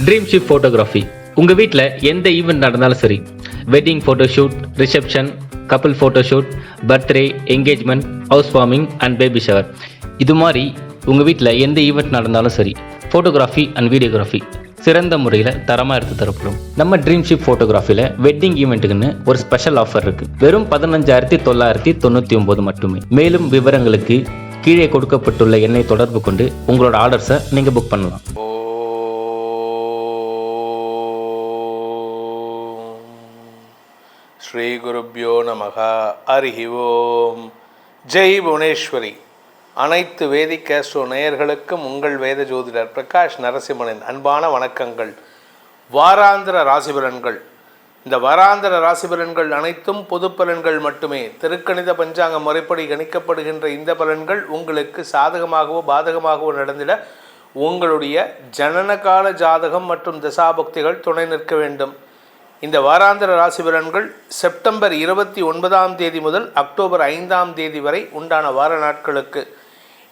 Dream ship photography. உங்கள் வீட்டில் எந்த ஈவெண்ட் நடந்தாலும் சரி, wedding photoshoot, reception, couple photoshoot, birthday, engagement, house warming and baby shower, இது மாதிரி உங்கள் வீட்டில் எந்த ஈவெண்ட் நடந்தாலும் சரி, ஃபோட்டோகிராஃபி அண்ட் வீடியோகிராஃபி சிறந்த முறையில் தரமாக எடுத்து தரப்படும். நம்ம ட்ரீம் ஷிப் ஃபோட்டோகிராஃபியில் வெட்டிங் ஈவெண்ட்டுக்குன்னு ஒரு ஸ்பெஷல் ஆஃபர் இருக்குது. வெறும் 15,999 மட்டுமே. மேலும் விவரங்களுக்கு கீழே கொடுக்கப்பட்டுள்ள எண்ணை தொடர்பு கொண்டு உங்களோட ஆர்டர்ஸை நீங்கள் புக் பண்ணலாம். ஸ்ரீ குருப்யோ நமக. ஹரிஹி ஓம். ஜெய் புவனேஸ்வரி. அனைத்து வேதிக் ஆஸ்ட்ரோ நேயர்களுக்கும் உங்கள் வேத ஜோதிடர் பிரகாஷ் நரசிம்மனின் அன்பான வணக்கங்கள். வாராந்திர ராசிபலன்கள். இந்த வாராந்திர ராசிபலன்கள் அனைத்தும் பொது பலன்கள் மட்டுமே. திருக்கணித பஞ்சாங்க முறைப்படி கணிக்கப்படுகின்ற இந்த பலன்கள் உங்களுக்கு சாதகமாகவோ பாதகமாகவோ நடந்திட உங்களுடைய ஜனனகால ஜாதகம் மற்றும் தசாபக்திகள் துணை நிற்க வேண்டும். இந்த வாராந்திர ராசி பலன்கள் செப்டம்பர் 29ஆம் தேதி முதல் அக்டோபர் 5ஆம் தேதி வரை உண்டான வார நாட்களுக்கு.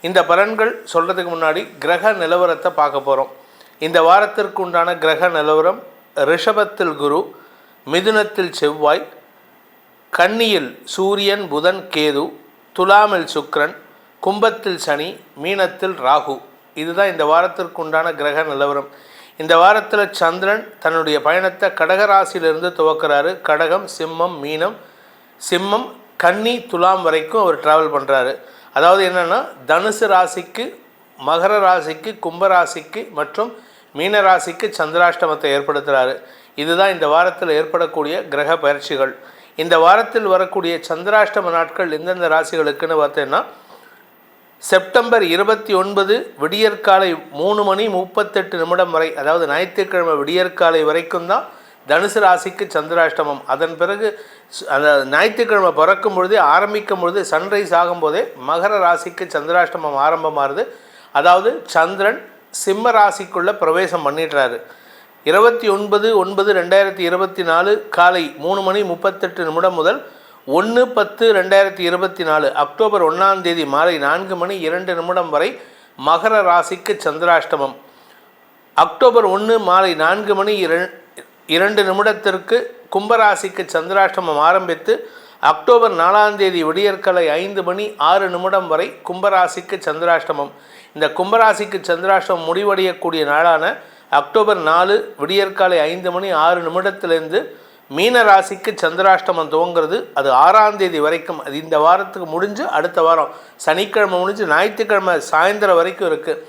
இந்த பலன்கள் சொல்கிறதுக்கு முன்னாடி கிரக நிலவரத்தை பார்க்க போகிறோம். இந்த வாரத்திற்கு உண்டான கிரக நிலவரம்: ரிஷபத்தில் குரு, மிதுனத்தில் செவ்வாய், கன்னியில் சூரியன், புதன், கேது, துலாமில் சுக்கிரன், கும்பத்தில் சனி, மீனத்தில் ராகு. இதுதான் இந்த வாரத்திற்கு உண்டான கிரக நிலவரம். இந்த வாரத்தில் சந்திரன் தன்னுடைய பயணத்தை கடகராசியிலிருந்து துவக்கிறாரு. கடகம், சிம்மம், மீனம், சிம்மம், கன்னி, துலாம் வரைக்கும் அவர் ட்ராவல் பண்ணுறாரு. அதாவது என்னென்னா, தனுசு ராசிக்கு, மகர ராசிக்கு, கும்பராசிக்கு மற்றும் மீன ராசிக்கு சந்திராஷ்டமத்தை ஏற்படுத்துகிறாரு. இதுதான் இந்த வாரத்தில் ஏற்படக்கூடிய கிரக பயிற்சிகள். இந்த வாரத்தில் வரக்கூடிய சந்திராஷ்டம நாட்கள் எந்தெந்த ராசிகளுக்குன்னு பார்த்தீங்கன்னா, செப்டம்பர் 29 விடியற்காலை 3:38 வரை, அதாவது ஞாயிற்றுக்கிழமை விடியற்காலை வரைக்கும் தான் தனுசு ராசிக்கு சந்திராஷ்டமம். அதன் பிறகு அந்த ஞாயிற்றுக்கிழமை பிறக்கும் பொழுதே ஆரம்பிக்கும் பொழுது சன்ரைஸ் ஆகும்போதே மகர ராசிக்கு சந்திராஷ்டமம் ஆரம்பமாகுது. அதாவது சந்திரன் சிம்ம ராசிக்குள்ளே பிரவேசம் பண்ணிடுறாரு. 29/9/2024 காலை 3:38 முதல் 1/10/2024 அக்டோபர் 1ஆம் தேதி மாலை 4:02 வரை மகர ராசிக்கு சந்திராஷ்டமம். அக்டோபர் 1 மாலை 4:02 கும்பராசிக்கு சந்திராஷ்டமம் ஆரம்பித்து அக்டோபர் 4ஆம் தேதி விடியற்காலை 5:06 வரை கும்பராசிக்கு சந்திராஷ்டமம். இந்த கும்பராசிக்கு சந்திராஷ்டமம் முடிவடையக்கூடிய நாளான அக்டோபர் 4 விடியற்காலை 5:06 மீன ராசிக்கு சந்திராஷ்டமம் துவங்கிறது. அது 6ஆம் தேதி வரைக்கும். அது இந்த வாரத்துக்கு முடிஞ்சு அடுத்த வாரம் சனிக்கிழமை முடிஞ்சு ஞாயிற்றுக்கிழமை சாயந்தரம் வரைக்கும் இருக்குது.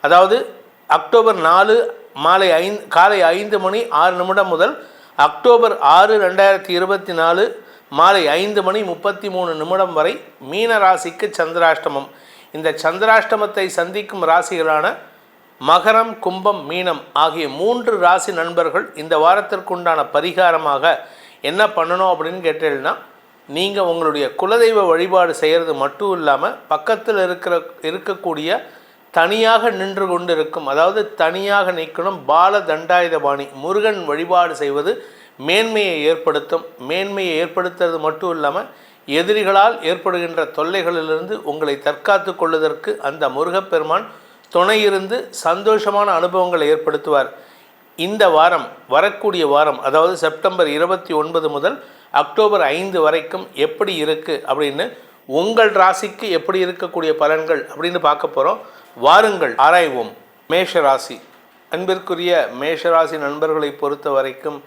அதாவது அக்டோபர் 4 காலை 5:06 முதல் அக்டோபர் 6, 2024 மாலை 5:33 வரை மீன ராசிக்கு சந்திராஷ்டமம். இந்த சந்திராஷ்டமத்தை சந்திக்கும் ராசிகளான மகரம், கும்பம், மீனம் ஆகிய 3 ராசி நண்பர்கள் இந்த வாரத்திற்குண்டான பரிகாரமாக என்ன பண்ணணும் அப்படின்னு கேட்டீங்கன்னா, நீங்கள் உங்களுடைய குலதெய்வ வழிபாடு செய்கிறது மட்டும் இல்லாமல் பக்கத்தில் இருக்கக்கூடிய தனியாக நின்று கொண்டு இருக்கும், அதாவது தனியாக நிற்கணும், பால தண்டாயுதபாணி முருகன் வழிபாடு செய்வது மேன்மையை ஏற்படுத்தும். மேன்மையை ஏற்படுத்துறது மட்டும் இல்லாமல் எதிரிகளால் ஏற்படுகின்ற தொல்லைகளிலிருந்து உங்களை தற்காத்து கொள்வதற்கு அந்த முருகப்பெருமான் துணை இருந்து சந்தோஷமான அனுபவங்களை ஏற்படுத்துவார். இந்த வாரம், வரக்கூடிய வாரம், அதாவது செப்டம்பர் 29 முதல் அக்டோபர் 5 வரைக்கும் எப்படி இருக்குது அப்படின்னு, உங்கள் ராசிக்கு எப்படி இருக்கக்கூடிய பலன்கள் அப்படின்னு பார்க்க போகிறோம். வாருங்கள் ஆராய்வோம். மேஷராசி. அன்பிற்குரிய மேஷராசி நண்பர்களை பொறுத்த வரைக்கும்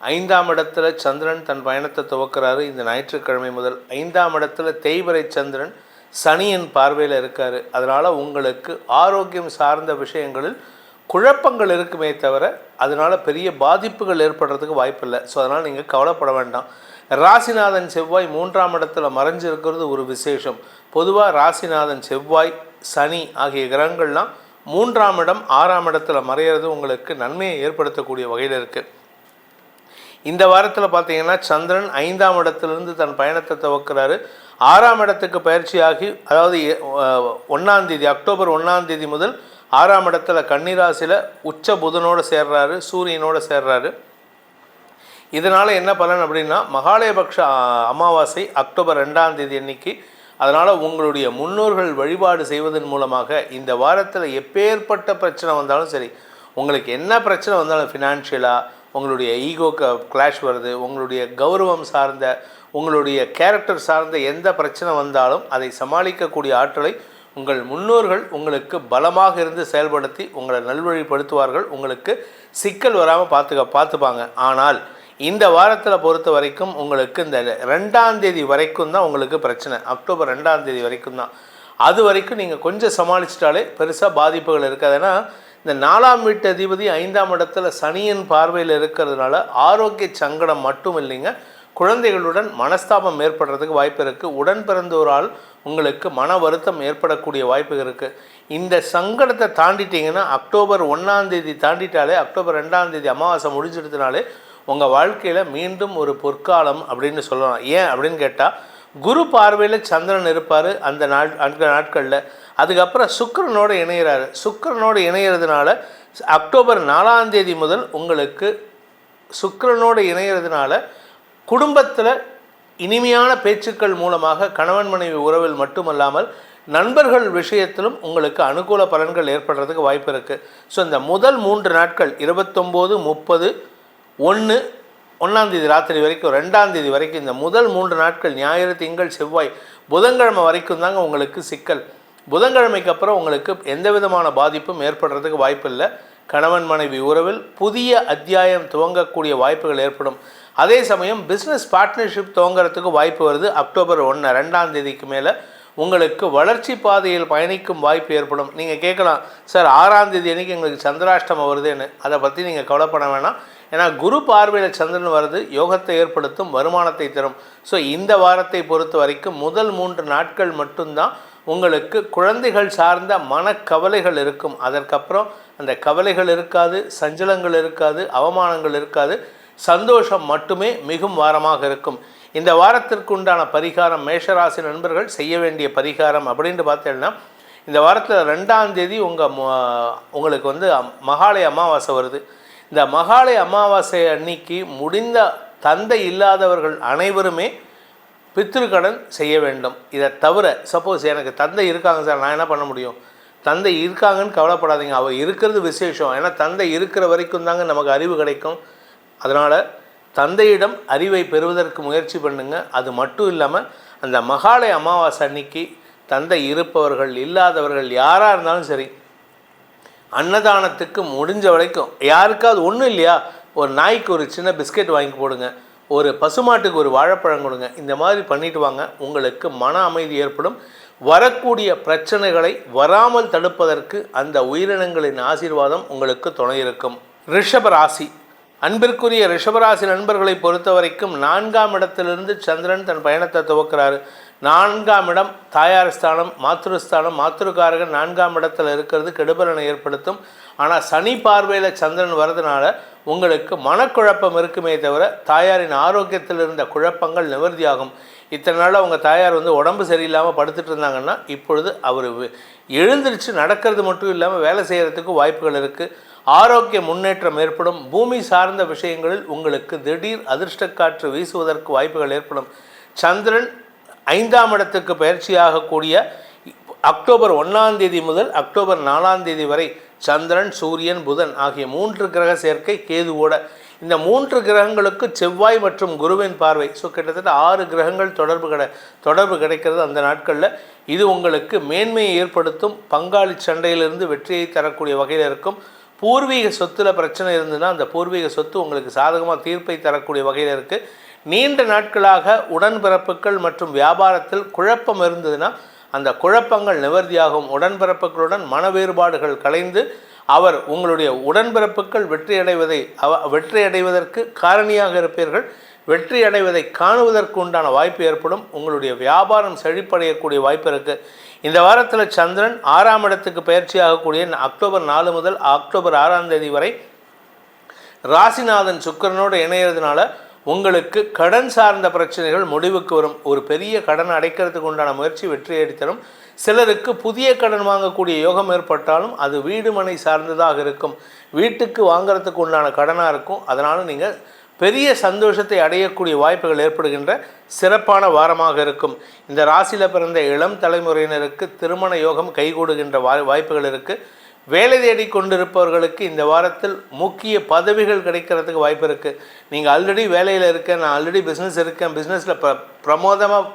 5ஆம் இடத்துல சந்திரன் தன் பயணத்தை துவக்கிறாரு. இந்த ஞாயிற்றுக்கிழமை முதல் 5ஆம் இடத்துல தேய்பிறை சந்திரன் சனியின் பார்வையில் இருக்கார். அதனால் உங்களுக்கு ஆரோக்கியம் சார்ந்த விஷயங்களில் குழப்பங்கள் இருக்குமே தவிர அதனால் பெரிய பாதிப்புகள் ஏற்படுறதுக்கு வாய்ப்பில்லை. ஸோ அதனால் நீங்கள் கவலைப்பட வேண்டாம். ராசிநாதன் செவ்வாய் 3ஆம் இடத்துல மறைஞ்சிருக்கிறது ஒரு விசேஷம். பொதுவாக ராசிநாதன் செவ்வாய், சனி ஆகிய கிரகங்கள்லாம் 3ஆம் இடம் 6ஆம் இடத்துல மறையிறது உங்களுக்கு நன்மையை ஏற்படுத்தக்கூடிய வகையில் இருக்குது. இந்த வாரத்தில் பார்த்தீங்கன்னா சந்திரன் 5ஆம் இடத்துலேருந்து தன் பயணத்தை துவக்கிறாரு. 6ஆம் இடத்துக்கு பயிற்சியாகி, அதாவது 1ஆம் தேதி அக்டோபர் 1ஆம் தேதி முதல் 6ஆம் இடத்துல கன்னிராசியில் உச்ச புதனோடு சேர்றாரு, சூரியனோடு சேர்றாரு. இதனால் என்ன பலன் அப்படின்னா, மகாலயபக்ஷ அமாவாசை அக்டோபர் 2ஆம் தேதி அன்னைக்கு. அதனால் உங்களுடைய முன்னோர்கள் வழிபாடு செய்வதன் மூலமாக இந்த வாரத்தில் எப்பேற்பட்ட பிரச்சனை வந்தாலும் சரி, உங்களுக்கு என்ன பிரச்சனை வந்தாலும் ஃபினான்ஷியலாக உங்களுடைய ஈகோ கிளாஷ் வருது, உங்களுடைய கௌரவம் சார்ந்த உங்களுடைய கேரக்டர் சார்ந்த எந்த பிரச்சனை வந்தாலும் அதை சமாளிக்கக்கூடிய ஆற்றலை உங்கள் முன்னோர்கள் உங்களுக்கு பலமாக இருந்து செயல்படுத்தி உங்களை நல்வழிப்படுத்துவார்கள். உங்களுக்கு சிக்கல் வராமல் பார்த்துப்பாங்க. ஆனால் இந்த வாரத்தில் பொறுத்த வரைக்கும் உங்களுக்கு இந்த 2ஆம் தேதி வரைக்கும் தான் உங்களுக்கு பிரச்சனை. அக்டோபர் 2ஆம் தேதி வரைக்கும் தான். அது வரைக்கும் நீங்கள் கொஞ்சம் சமாளிச்சிட்டாலே பெருசாக பாதிப்புகள் இருக்காது. ஏன்னா இந்த 4ஆம் வீட்டு அதிபதி 5ஆம் இடத்துல சனியின் பார்வையில் இருக்கிறதுனால ஆரோக்கிய சங்கடம் மட்டும் இல்லைங்க, குழந்தைகளுடன் மனஸ்தாபம் ஏற்படுறதுக்கு வாய்ப்பு இருக்குது. உடன் பிறந்தோரால் உங்களுக்கு மன வருத்தம் ஏற்படக்கூடிய வாய்ப்பு இருக்குது. இந்த சங்கடத்தை தாண்டிட்டிங்கன்னா அக்டோபர் 1ஆம் தேதி தாண்டிட்டாலே அக்டோபர் 2ஆம் தேதி அமாவாசை முடிஞ்சிடுறதுனாலே உங்கள் வாழ்க்கையில் மீண்டும் ஒரு பொற்காலம் அப்படின்னு சொல்லலாம். ஏன் அப்படின்னு கேட்டால் குரு பார்வையில் சந்திரன் இருப்பார் அந்த நாட்களில். அதுக்கப்புறம் சுக்கிரனோடு இணைகிறாரு. சுக்கிரனோடு இணைகிறதுனால அக்டோபர் 4ஆம் தேதி முதல் உங்களுக்கு சுக்கிரனோடு இணைகிறதுனால குடும்பத்தில் இனிமையான பேச்சுக்கள் மூலமாக கணவன் மனைவி உறவில் மட்டுமல்லாமல் நண்பர்கள் விஷயத்திலும் உங்களுக்கு அனுகூல பலன்கள் ஏற்படுறதுக்கு வாய்ப்பு இருக்குது. ஸோ இந்த முதல் 3 நாட்கள் 29, 30, 1ஆம் தேதி ராத்திரி வரைக்கும் 2ஆம் தேதி வரைக்கும் இந்த முதல் 3 நாட்கள் ஞாயிறு, திங்கள், செவ்வாய், புதன்கிழமை வரைக்கும் தாங்க உங்களுக்கு சிக்கல். புதன்கிழமைக்கு அப்புறம் உங்களுக்கு எந்த விதமான பாதிப்பும் ஏற்படுறதுக்கு வாய்ப்பு இல்லை. கணவன் மனைவி உறவில் புதிய அத்தியாயம் துவங்கக்கூடிய வாய்ப்புகள் ஏற்படும். அதே சமயம் பிஸ்னஸ் பார்ட்னர்ஷிப் துவங்கிறதுக்கு வாய்ப்பு வருது. அக்டோபர் 2ஆம் தேதிக்கு மேலே உங்களுக்கு வளர்ச்சி பாதையில் பயணிக்கும் வாய்ப்பு ஏற்படும். நீங்கள் கேட்கலாம், சார் 6ஆம் தேதி அன்றைக்கி எங்களுக்கு சந்திராஷ்டமம் வருதுன்னு. அதை பற்றி நீங்கள் கவலைப்பட வேணாம். ஏன்னா குரு பார்வையில் சந்திரன் வருது, யோகத்தை ஏற்படுத்தும், வருமானத்தை தரும். ஸோ இந்த வாரத்தை பொறுத்த வரைக்கும் முதல் 3 நாட்கள் மட்டும்தான் உங்களுக்கு குழந்தைகள் சார்ந்த மனக்கவலைகள் இருக்கும். அதற்கப்புறம் அந்த கவலைகள் இருக்காது, சஞ்சலங்கள் இருக்காது, அவமானங்கள் இருக்காது, சந்தோஷம் மட்டுமே மிகும் வாரமாக இருக்கும். இந்த வாரத்திற்கு உண்டான பரிகாரம் மேஷராசி நண்பர்கள் செய்ய வேண்டிய பரிகாரம் அப்படின்ட்டு பார்த்தீங்கன்னா, இந்த வாரத்தில் 2ஆம் தேதி உங்களுக்கு மகாலய அமாவாசை வருது. இந்த மகாலய அமாவாசை அன்னைக்கு முடிந்த தந்தை இல்லாதவர்கள் அனைவருமே பித்ருக்கடன் செய்ய வேண்டும். இதை தவிர சப்போஸ் எனக்கு தந்தை இருக்காங்க சார், நான் என்ன பண்ண முடியும்? தந்தை இருக்காங்கன்னு கவலைப்படாதீங்க, அவர் இருக்கிறது விசேஷம். ஏன்னா தந்தை இருக்கிற வரைக்கும் தாங்க நமக்கு அறிவு கிடைக்கும். அதனால் தந்தையிடம் அறிவை பெறுவதற்கு முயற்சி பண்ணுங்க. அது மட்டும் இல்லாமல் அந்த மகாலய அமாவாசை அன்னைக்கு தந்தை இருப்பவர்கள் இல்லாதவர்கள் யாராக இருந்தாலும் சரி, அன்னதானத்துக்கு முடிஞ்ச வரைக்கும் யாருக்காவது ஒன்றும் இல்லையா, ஒரு நாய்க்கு ஒரு சின்ன பிஸ்கெட் வாங்கி போடுங்க, ஒரு பசுமாட்டுக்கு ஒரு வாழைப்பழம் கொடுங்க. இந்த மாதிரி பண்ணிட்டு வாங்க. உங்களுக்கு மன அமைதி ஏற்படும். வரக்கூடிய பிரச்சனைகளை வராமல் தடுப்பதற்கு அந்த உயிரினங்களின் ஆசீர்வாதம் உங்களுக்கு துணை இருக்கும். ரிஷபராசி அன்பிற்குரிய ரிஷபராசி நண்பர்களை பொறுத்த வரைக்கும் 4ஆம் இடத்திலிருந்து சந்திரன் தன் பயணத்தை துவக்கிறாரு. 4ஆம் இடம் தாயார் ஸ்தானம், மாத்ருஸ்தானம். மாத்ருக்காரகன் 4ஆம் இடத்துல இருக்கிறது கெடுபலனை ஏற்படுத்தும். ஆனால் சனி பார்வையில் சந்திரன் வர்றதுனால உங்களுக்கு மனக்குழப்பம் இருக்குமே தவிர தாயாரின் ஆரோக்கியத்தில் இருந்த குழப்பங்கள் நிவர்த்தியாகும். இத்தனை நாள் அவங்க தாயார் உடம்பு சரியில்லாமல் படுத்துட்டு இருந்தாங்கன்னா இப்பொழுது அவர் எழுந்திரிச்சு நடக்கிறது மட்டும் இல்லாமல் வேலை செய்கிறதுக்கு வாய்ப்புகள் இருக்குது. ஆரோக்கிய முன்னேற்றம் ஏற்படும். பூமி சார்ந்த விஷயங்களில் உங்களுக்கு திடீர் அதிர்ஷ்ட காற்று வீசுவதற்கு வாய்ப்புகள் ஏற்படும். சந்திரன் 5ஆம் இடத்துக்கு பயிற்சியாகக்கூடிய அக்டோபர் 1ஆம் தேதி முதல் அக்டோபர் 4ஆம் தேதி வரை சந்திரன், சூரியன், புதன் ஆகிய 3 கிரக சேர்க்கை கேதுவோட. இந்த 3 கிரகங்களுக்கு செவ்வாய் மற்றும் குருவின் பார்வை. ஸோ கிட்டத்தட்ட 6 கிரகங்கள் தொடர்பு கிடைக்கிறது அந்த நாட்களில். இது உங்களுக்கு மேன்மையை ஏற்படுத்தும். பங்காளி சண்டையிலிருந்து வெற்றியை தரக்கூடிய வகையில் இருக்கும். பூர்வீக சொத்தில் பிரச்சனை இருந்ததுன்னா அந்த பூர்வீக சொத்து உங்களுக்கு சாதகமாக தீர்ப்பை தரக்கூடிய வகையில் இருக்குது. நீண்ட நாட்களாக உடன்பிறப்புகள் மற்றும் வியாபாரத்தில் குழப்பம் இருந்ததுன்னா அந்த குழப்பங்கள் நிவர்த்தியாகும். உடன்பிறப்புகளுடன் மன வேறுபாடுகள் கலைந்து அவர் உங்களுடைய உடன்பிறப்புகள் வெற்றி அடைவதற்கு காரணியாக இருப்பீர்கள். வெற்றி அடைவதை காணுவதற்கு உண்டான வாய்ப்பு ஏற்படும். உங்களுடைய வியாபாரம் செழிப்படையக்கூடிய வாய்ப்பு இருக்குது. இந்த வாரத்தில் சந்திரன் 6ஆம் இடத்துக்கு பயிற்சியாகக்கூடிய அக்டோபர் 4 முதல் அக்டோபர் 6ஆம் தேதி வரை ராசிநாதன் சுக்கிரனோடு இணையிறதுனால உங்களுக்கு கடன் சார்ந்த பிரச்சனைகள் முடிவுக்கு வரும். ஒரு பெரிய கடன் அடைக்கிறதுக்கு உண்டான முயற்சி வெற்றியடை தரும். சிலருக்கு புதிய கடன் வாங்கக்கூடிய யோகம் ஏற்பட்டாலும் அது வீடு மனை சார்ந்ததாக இருக்கும். வீட்டுக்கு வாங்கிறதுக்கு உண்டான கடனாக இருக்கும். அதனால் நீங்கள் பெரிய சந்தோஷத்தை அடையக்கூடிய வாய்ப்புகள் ஏற்படுகின்ற சிறப்பான வாரமாக இருக்கும். இந்த ராசியில் பிறந்த இளம் தலைமுறையினருக்கு திருமண யோகம் கைகூடுகின்ற வாய்ப்புகள் இருக்குது. வேலை தேடி கொண்டிருப்பவர்களுக்கு இந்த வாரத்தில் முக்கிய பதவிகள் கிடைக்கிறதுக்கு வாய்ப்பு இருக்குது. நீங்கள் ஆல்ரெடி வேலையில் இருக்கேன், நான் ஆல்ரெடி பிஸ்னஸ் இருக்கேன், பிஸ்னஸில் பிரமோதமாக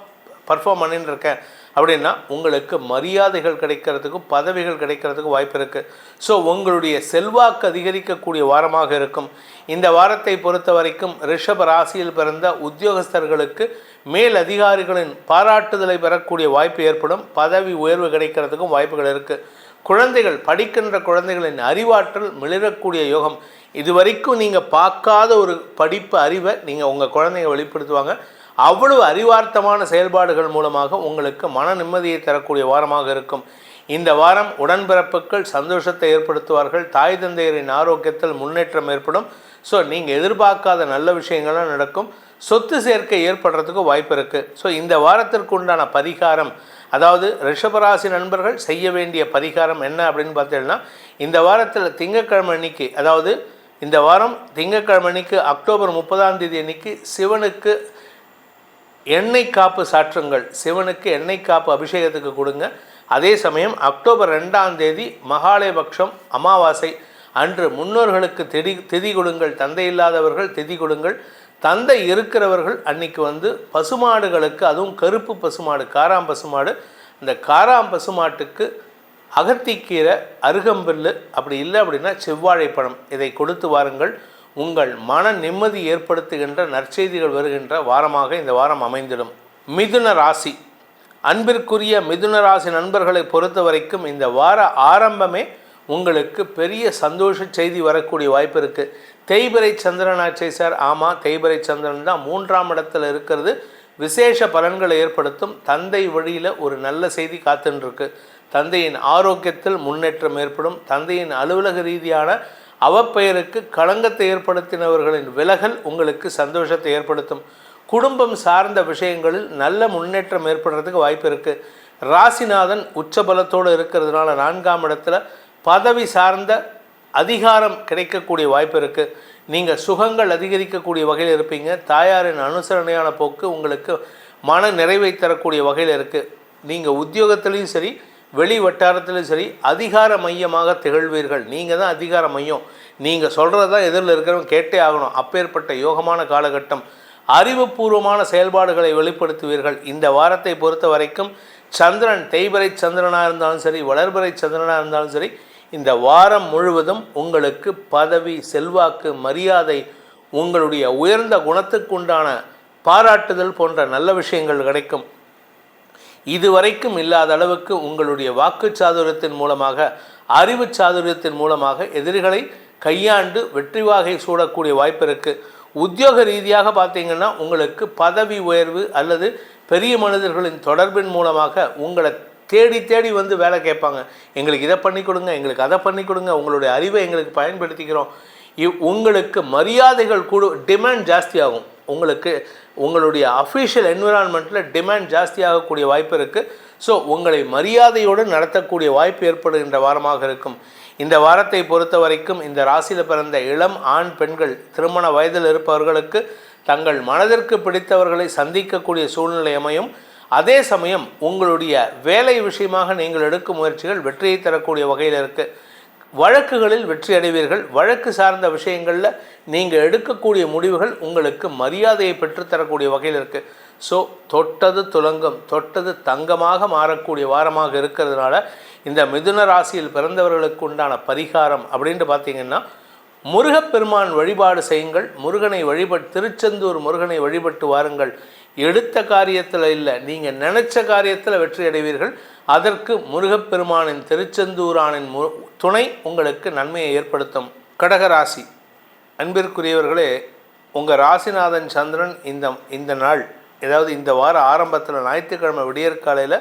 பர்ஃபார்ம் பண்ணின்னு இருக்கேன் அப்படின்னா உங்களுக்கு மரியாதைகள் கிடைக்கிறதுக்கும் பதவிகள் கிடைக்கிறதுக்கு வாய்ப்பு இருக்குது. ஸோ உங்களுடைய செல்வாக்கு அதிகரிக்கக்கூடிய வாரமாக இருக்கும். இந்த வாரத்தை பொறுத்த வரைக்கும் ரிஷப ராசியில் பிறந்த உத்தியோகஸ்தர்களுக்கு மேல் அதிகாரிகளின் பாராட்டுதலை பெறக்கூடிய வாய்ப்பு ஏற்படும். பதவி உயர்வு கிடைக்கிறதுக்கும் வாய்ப்புகள் இருக்குது. குழந்தைகள், படிக்கின்ற குழந்தைகளின் அறிவாற்றல் மிளிரக்கூடிய யோகம். இதுவரைக்கும் நீங்கள் பார்க்காத ஒரு படிப்பு அறிவை நீங்கள் உங்கள் குழந்தைங்க வெளிப்படுத்துவாங்க. அவ்வளவு அறிவார்த்தமான செயல்பாடுகள் மூலமாக உங்களுக்கு மன நிம்மதியை தரக்கூடிய வாரமாக இருக்கும். இந்த வாரம் உடன்பிறப்புகள் சந்தோஷத்தை ஏற்படுத்துவார்கள். தாய் தந்தையரின் ஆரோக்கியத்தில் முன்னேற்றம் ஏற்படும். ஸோ நீங்கள் எதிர்பார்க்காத நல்ல விஷயங்கள்லாம் நடக்கும். சொத்து சேர்க்கை ஏற்படுறதுக்கு வாய்ப்பு இருக்குது. ஸோ இந்த வாரத்திற்கு உண்டான பரிகாரம், அதாவது ரிஷபராசி நண்பர்கள் செய்ய வேண்டிய பரிகாரம் என்ன அப்படின்னு பார்த்தீங்கன்னா, இந்த வாரத்தில் திங்கட்கிழமை அன்னைக்கு, அதாவது இந்த வாரம் திங்கட்கிழமை அன்னைக்கு அக்டோபர் 30 அன்னைக்கு சிவனுக்கு எண்ணெய் காப்பு சாற்றுங்கள். சிவனுக்கு எண்ணெய் காப்பு அபிஷேகத்துக்கு கொடுங்க. அதே சமயம் அக்டோபர் 2 மகாலயபக்ஷம் அமாவாசை அன்று முன்னோர்களுக்கு திதி கொடுங்கள். தந்தை இல்லாதவர்கள் திதி கொடுங்கள். தந்தை இருக்கிறவர்கள் அன்னைக்கு பசுமாடுகளுக்கு, அதுவும் கருப்பு பசுமாடு, காராம் பசுமாடு, இந்த காராம் பசுமாட்டுக்கு அகத்திக்கீரை, அருகம்பில்லு, அப்படி இல்லை அப்படின்னா செவ்வாழைப்பழம், இதை கொடுத்து வாருங்கள். உங்கள் மன நிம்மதி ஏற்படுத்துகின்ற நற்செய்திகள் வருகின்ற வாரமாக இந்த வாரம் அமைந்திடும். மிதுன ராசி, அன்பிற்குரிய மிதுன ராசி நண்பர்களை பொறுத்த வரைக்கும் இந்த வார ஆரம்பமே உங்களுக்கு பெரிய சந்தோஷ செய்தி வரக்கூடிய வாய்ப்பு இருக்குது. தேய்பிறை சந்திரனாச்சை சார், ஆமாம், தேய்பிறை சந்திரன் தான் 3ஆம் இடத்துல இருக்கிறது. விசேஷ பலன்களை ஏற்படுத்தும். தந்தை வழியில் ஒரு நல்ல செய்தி காத்துருக்கு. தந்தையின் ஆரோக்கியத்தில் முன்னேற்றம் ஏற்படும். தந்தையின் அலுவலக ரீதியான அவப்பெயருக்கு களங்கத்தை ஏற்படுத்தினவர்களின் விலகல் உங்களுக்கு சந்தோஷத்தை ஏற்படுத்தும். குடும்பம் சார்ந்த விஷயங்களில் நல்ல முன்னேற்றம் ஏற்படுறதுக்கு வாய்ப்பு இருக்குது. ராசிநாதன் உச்சபலத்தோடு இருக்கிறதுனால 4ஆம் இடத்துல பதவி சார்ந்த அதிகாரம் கிடைக்கக்கூடிய வாய்ப்பு இருக்குது. நீங்கள் சுகங்கள் அதிகரிக்கக்கூடிய வகையில் இருப்பீங்க. தாயாரின் அனுசரணையான போக்கு உங்களுக்கு மன நிறைவை தரக்கூடிய வகையில் இருக்குது. நீங்கள் உத்தியோகத்திலையும் சரி, வெளி வட்டாரத்திலும் சரி அதிகார மையமாக திகழ்வீர்கள். நீங்கள் தான் அதிகார மையம். நீங்கள் சொல்கிறது தான் எதிரில் இருக்கிறவங்க கேட்டே ஆகணும். அப்பேற்பட்ட யோகமான காலகட்டம். அறிவுபூர்வமான செயல்பாடுகளை வெளிப்படுத்துவீர்கள். இந்த வாரத்தை பொறுத்த வரைக்கும் சந்திரன் தேய்பிறை சந்திரனாக இருந்தாலும் சரி, வளர்பிறை சந்திரனாக இருந்தாலும் சரி, இந்த வாரம் முழுவதும் உங்களுக்கு பதவி, செல்வாக்கு, மரியாதை, உங்களுடைய உயர்ந்த குணத்துக்குண்டான பாராட்டுதல் போன்ற நல்ல விஷயங்கள் கிடைக்கும். இதுவரைக்கும் இல்லாத அளவுக்கு உங்களுடைய வாக்கு சாதுரியத்தின் மூலமாக, அறிவு சாதுரியத்தின் மூலமாக எதிரிகளை கையாண்டு வெற்றி வாகை சூடக்கூடிய வாய்ப்பு இருக்குது. உத்தியோக ரீதியாக பார்த்தீங்கன்னா உங்களுக்கு பதவி உயர்வு அல்லது பெரிய மனிதர்களின் தொடர்பின் மூலமாக உங்களை தேடி தேடி வேலை கேட்பாங்க. எங்களுக்கு இதை பண்ணி கொடுங்க, எங்களுக்கு அதை பண்ணி கொடுங்க, உங்களுடைய அறிவை எங்களுக்கு பயன்படுத்திக்கிறோம். உங்களுக்கு மரியாதைகள் டிமாண்ட் ஜாஸ்தியாகும். உங்களுக்கு உங்களுடைய அஃபிஷியல் என்விரான்மெண்ட்டில் டிமாண்ட் ஜாஸ்தியாகக்கூடிய வாய்ப்பு இருக்குது. ஸோ உங்களை மரியாதையோடு நடத்தக்கூடிய வாய்ப்பு ஏற்படுகின்ற வாரமாக இருக்கும். இந்த வாரத்தை பொறுத்த வரைக்கும் இந்த ராசியில் பிறந்த இளம் ஆண் பெண்கள், திருமண வயதில் இருப்பவர்களுக்கு தங்கள் மனதிற்கு பிடித்தவர்களை சந்திக்கக்கூடிய சூழ்நிலை அமையும். அதே சமயம் உங்களுடைய வேலை விஷயமாக நீங்கள் எடுக்கும் முயற்சிகள் வெற்றியை தரக்கூடிய வகையில் இருக்குது. வழக்குகளில் வெற்றி அடைவீர்கள். வழக்கு சார்ந்த விஷயங்களில் நீங்கள் எடுக்கக்கூடிய முடிவுகள் உங்களுக்கு மரியாதையை பெற்றுத்தரக்கூடிய வகையில் இருக்குது. ஸோ தொட்டது துலங்கம், தொட்டது தங்கமாக மாறக்கூடிய வாரமாக இருக்கிறதுனால இந்த மிதுன ராசியில் பிறந்தவர்களுக்கு உண்டான பரிகாரம் அப்படின்ட்டு பார்த்திங்கன்னா, முருகப்பெருமான் வழிபாடு செய்யுங்கள். முருகனை திருச்செந்தூர் முருகனை வழிபட்டு வாருங்கள். எடுத்த காரியத்தில் இல்லை, நீங்கள் நினச்ச காரியத்தில் வெற்றி அடைவீர்கள். அதற்கு முருகப்பெருமானின் திருச்செந்தூரானின் துணை உங்களுக்கு நன்மையை ஏற்படுத்தும். கடகராசி, அன்பிற்குரியவர்களே, உங்கள் ராசிநாதன் சந்திரன் இந்த நாள், அதாவது இந்த வார ஆரம்பத்தில் ஞாயிற்றுக்கிழமை விடியற்காலையில்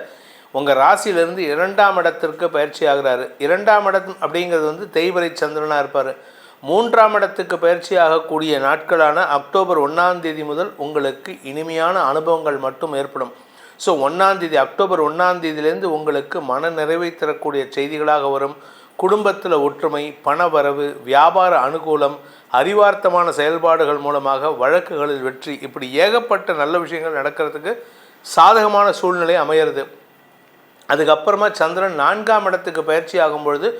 உங்கள் ராசியிலிருந்து 2ஆம் இடத்திற்கு பயிற்சி ஆகிறாரு. 2ஆம் இடம் அப்படிங்கிறது தேய்பிறை சந்திரனாக இருப்பார். 3ஆம் இடத்துக்கு பயிற்சி ஆகக்கூடிய நாட்களான அக்டோபர் 1 முதல் உங்களுக்கு இனிமையான அனுபவங்கள் மட்டும் ஏற்படும். ஸோ 1 அக்டோபர் 1 உங்களுக்கு மன நிறைவை தரக்கூடிய செய்திகளாக வரும். குடும்பத்தில் ஒற்றுமை, பணவரவு, வியாபார அனுகூலம், அறிவார்த்தமான செயல்பாடுகள் மூலமாக வழக்குகளில் வெற்றி, இப்படி ஏகப்பட்ட நல்ல விஷயங்கள் நடக்கிறதுக்கு சாதகமான சூழ்நிலை அமையிறது. அதுக்கப்புறமா சந்திரன் 4ஆம் இடத்துக்கு பயிற்சி ஆகும்பொழுது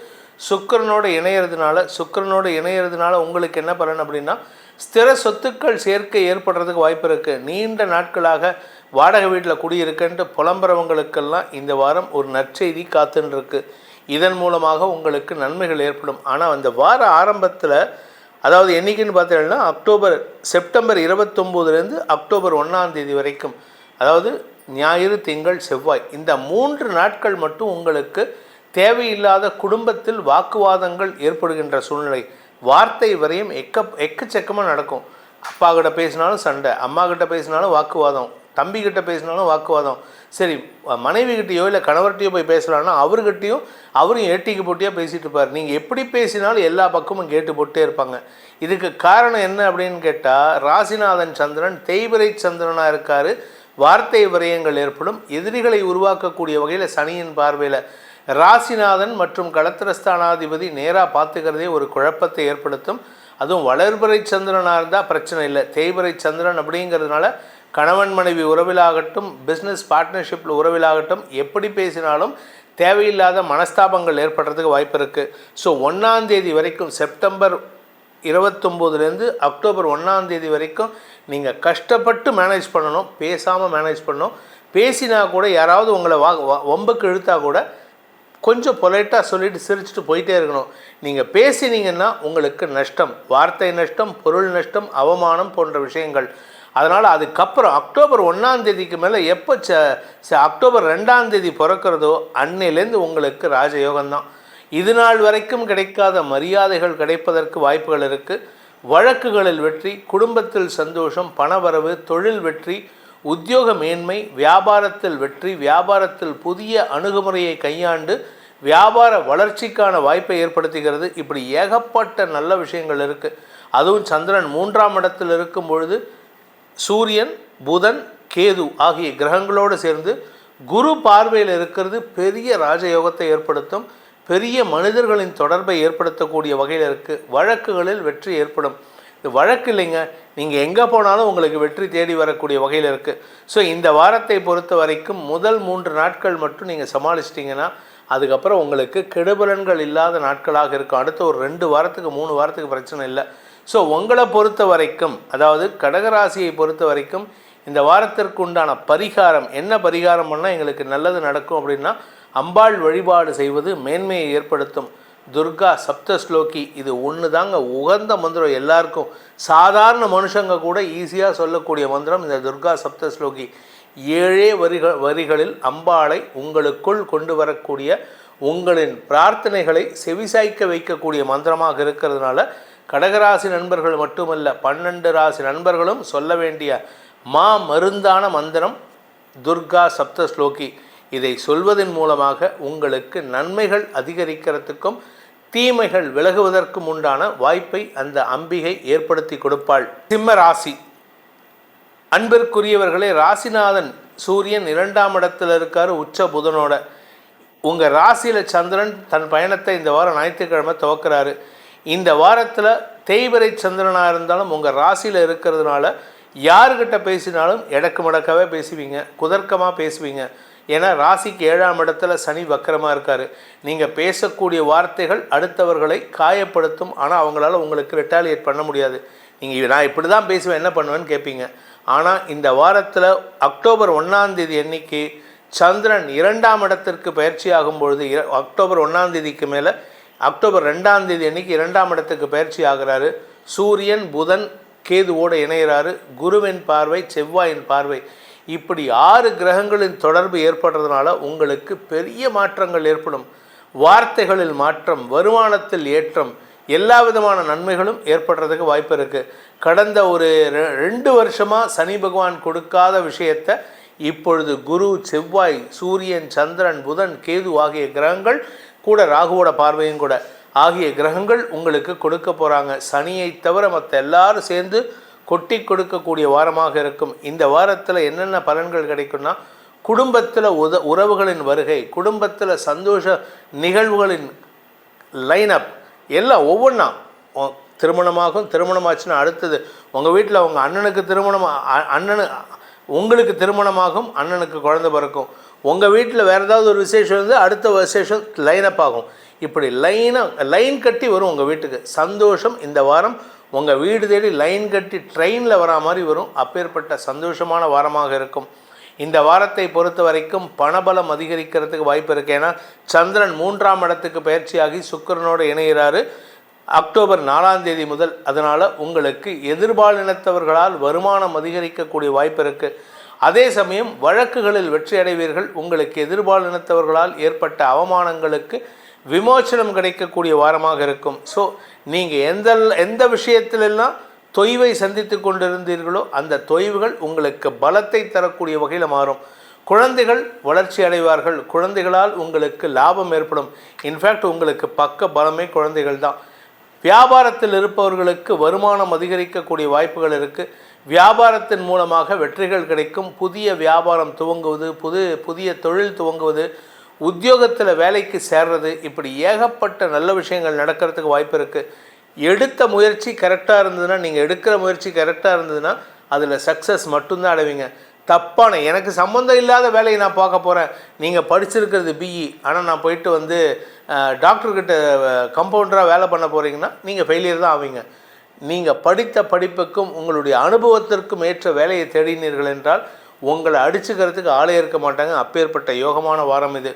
சுக்கிரனோடு இணையிறதுனால உங்களுக்கு என்ன பலன் அப்படின்னா, ஸ்திர சொத்துக்கள் சேர்க்கை ஏற்படுறதுக்கு வாய்ப்பு இருக்குது. நீண்ட நாட்களாக வாடகை வீட்டில் குடியிருக்குன்ட்டு புலம்புறவங்களுக்கெல்லாம் இந்த வாரம் ஒரு நற்செய்தி காத்துன்னு இருக்கு. இதன் மூலமாக உங்களுக்கு நன்மைகள் ஏற்படும். ஆனால் அந்த வார ஆரம்பத்தில், அதாவது என்றைக்குன்னு பார்த்தீங்கன்னா செப்டம்பர் 29 அக்டோபர் 1 வரைக்கும், அதாவது ஞாயிறு, திங்கள், செவ்வாய், இந்த 3 நாட்கள் மட்டும் உங்களுக்கு தேவையில்லாத குடும்பத்தில் வாக்குவாதங்கள் ஏற்படுகின்ற சூழ்நிலை, வார்த்தை வரையும் எக்கச்சக்கமாக நடக்கும். அப்பா கிட்ட பேசினாலும் சண்டை, அம்மா கிட்ட பேசினாலும் வாக்குவாதம், தம்பி கிட்ட பேசினாலும் வாக்குவாதம். சரி, மனைவி கிட்டேயோ இல்லை கணவர்கிட்டையோ போய் பேசலான்னா அவரும் ஏட்டிக்கு போட்டியாக பேசிகிட்டு இருப்பார். நீங்கள் எப்படி பேசினாலும் எல்லா பக்கமும் கேட்டு போட்டே இருப்பாங்க. இதுக்கு காரணம் என்ன அப்படின்னு கேட்டால், ராசிநாதன் சந்திரன் தேய்பிறை சந்திரனாக இருக்கார். வார்த்தை விரயங்கள் ஏற்படும். எதிரிகளை உருவாக்கக்கூடிய வகையில் சனியின் பார்வையில் ராசிநாதன் மற்றும் களத்திரஸ்தானாதிபதி நேராக பார்த்துக்கிறதே ஒரு குழப்பத்தை ஏற்படுத்தும். அதுவும் வளர்பிறை சந்திரனாக இருந்தால் பிரச்சனை இல்லை. தேய்பிறை சந்திரன் அப்படிங்கிறதுனால கணவன் மனைவி உறவிலாகட்டும், பிஸ்னஸ் பார்ட்னர்ஷிப்பில் உறவிலாகட்டும், எப்படி பேசினாலும் தேவையில்லாத மனஸ்தாபங்கள் ஏற்படுறதுக்கு வாய்ப்பு இருக்குது. ஸோ 1 வரைக்கும், செப்டம்பர் 29 அக்டோபர் 1 வரைக்கும் நீங்கள் கஷ்டப்பட்டு மேனேஜ் பண்ணணும். பேசாமல் மேனேஜ் பண்ணணும். பேசினா கூட யாராவது உங்களை வம்புக்கு இழுத்தா கூட கொஞ்சம் பொலைட்டாக சொல்லிவிட்டு சிரிச்சுட்டு போயிட்டே இருக்கணும். நீங்கள் பேசினீங்கன்னா உங்களுக்கு நஷ்டம், வார்த்தை நஷ்டம், பொருள் நஷ்டம், அவமானம் போன்ற விஷயங்கள். அதனால் அதுக்கப்புறம் அக்டோபர் 1 மேலே எப்போ அக்டோபர் 2 பிறக்கிறதோ அன்னையிலேருந்து உங்களுக்கு ராஜயோகம்தான். இது நாள் வரைக்கும் கிடைக்காத மரியாதைகள் கிடைப்பதற்கு வாய்ப்புகள் இருக்குது. வழக்குகளில் வெற்றி, குடும்பத்தில் சந்தோஷம், பணவரவு, தொழில் வெற்றி, உத்தியோக மேன்மை, வியாபாரத்தில் வெற்றி, வியாபாரத்தில் புதிய அணுகுமுறையை கையாண்டு வியாபார வளர்ச்சிக்கான வாய்ப்பை ஏற்படுத்துகிறது. இப்படி ஏகப்பட்ட நல்ல விஷயங்கள் இருக்குது. அதுவும் சந்திரன் 3ஆம் இடத்தில் இருக்கும் பொழுது சூரியன், புதன், கேது ஆகிய கிரகங்களோடு சேர்ந்து குரு பார்வையில் இருக்கிறது பெரிய ராஜயோகத்தை ஏற்படுத்தும். பெரிய மனிதர்களின் தொடர்பை ஏற்படுத்தக்கூடிய வகையில் இருக்குது. வழக்குகளில் வெற்றி ஏற்படும். இது வழக்கு இல்லைங்க, நீங்கள் எங்கே போனாலும் உங்களுக்கு வெற்றி தேடி வரக்கூடிய வகையில் இருக்குது. ஸோ இந்த வாரத்தை பொறுத்த வரைக்கும் முதல் 3 நாட்கள் மட்டும் நீங்கள் சமாளிச்சிட்டிங்கன்னா அதுக்கப்புறம் உங்களுக்கு கெடுபலன்கள் இல்லாத நாட்களாக இருக்கும். அடுத்த ஒரு 2 வாரத்துக்கு 3 வாரத்துக்கு பிரச்சனை இல்லை. ஸோ உங்களை பொறுத்த வரைக்கும், அதாவது கடகராசியை பொறுத்த வரைக்கும் இந்த வாரத்திற்கு உண்டான பரிகாரம் என்ன? பரிகாரம் பண்ணால் எங்களுக்கு நல்லது நடக்கும் அப்படின்னா, அம்பாள் வழிபாடு செய்வது மேன்மையை ஏற்படுத்தும். துர்கா சப்தஸ்லோகி, இது ஒன்று தாங்க உகந்த மந்திரம். எல்லாருக்கும் சாதாரண மனுஷங்க கூட ஈஸியாக சொல்லக்கூடிய மந்திரம் இந்த துர்கா சப்தஸ்லோகி. 7 வரிகளில் அம்பாளை உங்களுக்குள் கொண்டு வரக்கூடிய, உங்களின் பிரார்த்தனைகளை செவிசாய்க்க வைக்கக்கூடிய மந்திரமாக இருக்கிறதுனால கடகராசி நண்பர்கள் மட்டுமல்ல 12 ராசி நண்பர்களும் சொல்ல வேண்டிய மருந்தான மந்திரம் துர்கா சப்தஸ்லோகி. இதை சொல்வதன் மூலமாக உங்களுக்கு நன்மைகள் அதிகரிக்கிறதுக்கும் தீமைகள் விலகுவதற்கும் உண்டான வாய்ப்பை அந்த அம்பிகை ஏற்படுத்தி கொடுப்பாள். சிம்ம ராசி அன்பிற்குரியவர்களே, ராசிநாதன் சூரியன் 2ஆம் இடத்தில் இருக்கார் உச்ச புதனோட. உங்கள் ராசியில் சந்திரன் தன் பயணத்தை இந்த வாரம் ஞாயிற்றுக்கிழமை துவக்கிறாரு. இந்த வாரத்தில் தேய்பிறை சந்திரனாக இருந்தாலும் உங்கள் ராசியில் இருக்கிறதுனால யாருக்கிட்ட பேசினாலும் எடக்கு மடக்காவே பேசுவீங்க, குதர்க்கமாக பேசுவீங்க. ஏன்னா ராசிக்கு 7ஆம் இடத்துல சனி வக்கரமாக இருக்கார். நீங்கள் பேசக்கூடிய வார்த்தைகள் அடுத்தவர்களை காயப்படுத்தும். ஆனால் அவங்களால உங்களுக்கு ரிட்டாலியேட் பண்ண முடியாது. நீங்கள் நான் இப்படி தான் பேசுவேன், என்ன பண்ணுவேன்னு கேட்பீங்க. ஆனால் இந்த வாரத்தில் அக்டோபர் 1 அன்னைக்கு சந்திரன் 2ஆம் இடத்திற்கு பயிற்சி ஆகும் பொழுது, அக்டோபர் 1 மேலே அக்டோபர் 2 அன்னைக்கு 2ஆம் இடத்துக்கு பயிற்சி ஆகிறாரு. சூரியன், புதன், கேதுவோடு இணைகிறாரு. குருவின் பார்வை, செவ்வாயின் பார்வை, இப்படி 6 கிரகங்களின் தொடர்பு ஏற்படுறதுனால உங்களுக்கு பெரிய மாற்றங்கள் ஏற்படும். வார்த்தைகளில் மாற்றம், வருமானத்தில் ஏற்றம், எல்லா விதமான நன்மைகளும் ஏற்படுறதுக்கு வாய்ப்பு இருக்குது. கடந்த ஒரு 2 வருஷமாக சனி பகவான் கொடுக்காத விஷயத்தை இப்பொழுது குரு, செவ்வாய், சூரியன், சந்திரன், புதன், கேது ஆகிய கிரகங்கள் கூட, ராகுவோட பார்வையும் கூட ஆகிய கிரகங்கள் உங்களுக்கு கொடுக்க போகிறாங்க. சனியை தவிர மற்ற எல்லாரும் சேர்ந்து கொட்டி கொடுக்கக்கூடிய வாரமாக இருக்கும். இந்த வாரத்தில் என்னென்ன பலன்கள் கிடைக்கும்னா, குடும்பத்தில் உறவுகளின் வருகை, குடும்பத்தில் சந்தோஷ நிகழ்வுகளின் லைனப் எல்லாம் ஒவ்வொன்றா திருமணமாச்சுன்னா அடுத்தது உங்கள் வீட்டில் உங்கள் அண்ணனுக்கு உங்களுக்கு திருமணமாகும், அண்ணனுக்கு குழந்தை பிறக்கும். உங்கள் வீட்டில் வேறு ஏதாவது ஒரு விசேஷம் வந்து அடுத்த விசேஷம் லைனப் ஆகும். இப்படி லைன் கட்டி வரும் உங்கள் வீட்டுக்கு சந்தோஷம். இந்த வாரம் உங்கள் வீடு தேடி லைன் கட்டி ட்ரெயினில் வரா மாதிரி வரும். அப்பேற்பட்ட சந்தோஷமான வாரமாக இருக்கும். இந்த வாரத்தை பொறுத்த வரைக்கும் பணபலம் அதிகரிக்கிறதுக்கு வாய்ப்பு இருக்குது. ஏன்னா சந்திரன் 3ஆம் இடத்துக்கு பயிற்சியாகி சுக்கிரனோடு இணைகிறாரு அக்டோபர் 4ஆம் தேதி முதல். அதனால் உங்களுக்கு எதிர்பாலினத்தவர்களால் வருமானம் அதிகரிக்கக்கூடிய வாய்ப்பு இருக்குது. அதே சமயம் வழக்குகளில் வெற்றி அடைவீர்கள். உங்களுக்கு எதிர்பாலினத்தவர்களால் ஏற்பட்ட அவமானங்களுக்கு விமோச்சனம் கிடைக்கக்கூடிய வாரமாக இருக்கும். ஸோ நீங்கள் எந்த விஷயத்திலெல்லாம் தொய்வை சந்தித்து கொண்டிருந்தீர்களோ அந்த தொய்வுகள் உங்களுக்கு பலத்தை தரக்கூடிய வகையில் மாறும். குழந்தைகள் வளர்ச்சி அடைவார்கள். குழந்தைகளால் உங்களுக்கு லாபம் ஏற்படும். இன்ஃபேக்ட் உங்களுக்கு பக்க பலமே குழந்தைகள் தான். வியாபாரத்தில் இருப்பவர்களுக்கு வருமானம் அதிகரிக்கக்கூடிய வாய்ப்புகள் இருக்குது. வியாபாரத்தின் மூலமாக வெற்றிகள் கிடைக்கும். புதிய வியாபாரம் துவங்குவது, புதிய தொழில் துவங்குவது, உத்தியோகத்தில் வேலைக்கு சேர்றது, இப்படி ஏகப்பட்ட நல்ல விஷயங்கள் நடக்கிறதுக்கு வாய்ப்பு இருக்குது. எடுத்த முயற்சி கரெக்டாக இருந்ததுன்னா, நீங்கள் எடுக்கிற முயற்சி கரெக்டாக இருந்ததுன்னா அதில் சக்ஸஸ் மட்டும்தான் அடைவீங்க. தப்பான எனக்கு சம்மந்தம் இல்லாத வேலையை நான் பார்க்க போகிறேன், நீங்கள் படிச்சிருக்கிறது பிஇ, ஆனால் நான் போயிட்டு டாக்டர்கிட்ட கம்பவுண்டராக வேலை பண்ண போகிறீங்கன்னா நீங்கள் ஃபெயிலியர் தான் ஆவீங்க. நீங்கள் படித்த படிப்புக்கும் உங்களுடைய அனுபவத்திற்கும் ஏற்ற வேலையை தேடினீர்கள் என்றால் உங்களை அடிச்சுக்கிறதுக்கு ஆளே இருக்க மாட்டாங்க. அப்பேற்பட்ட யோகமான வாரம் இது.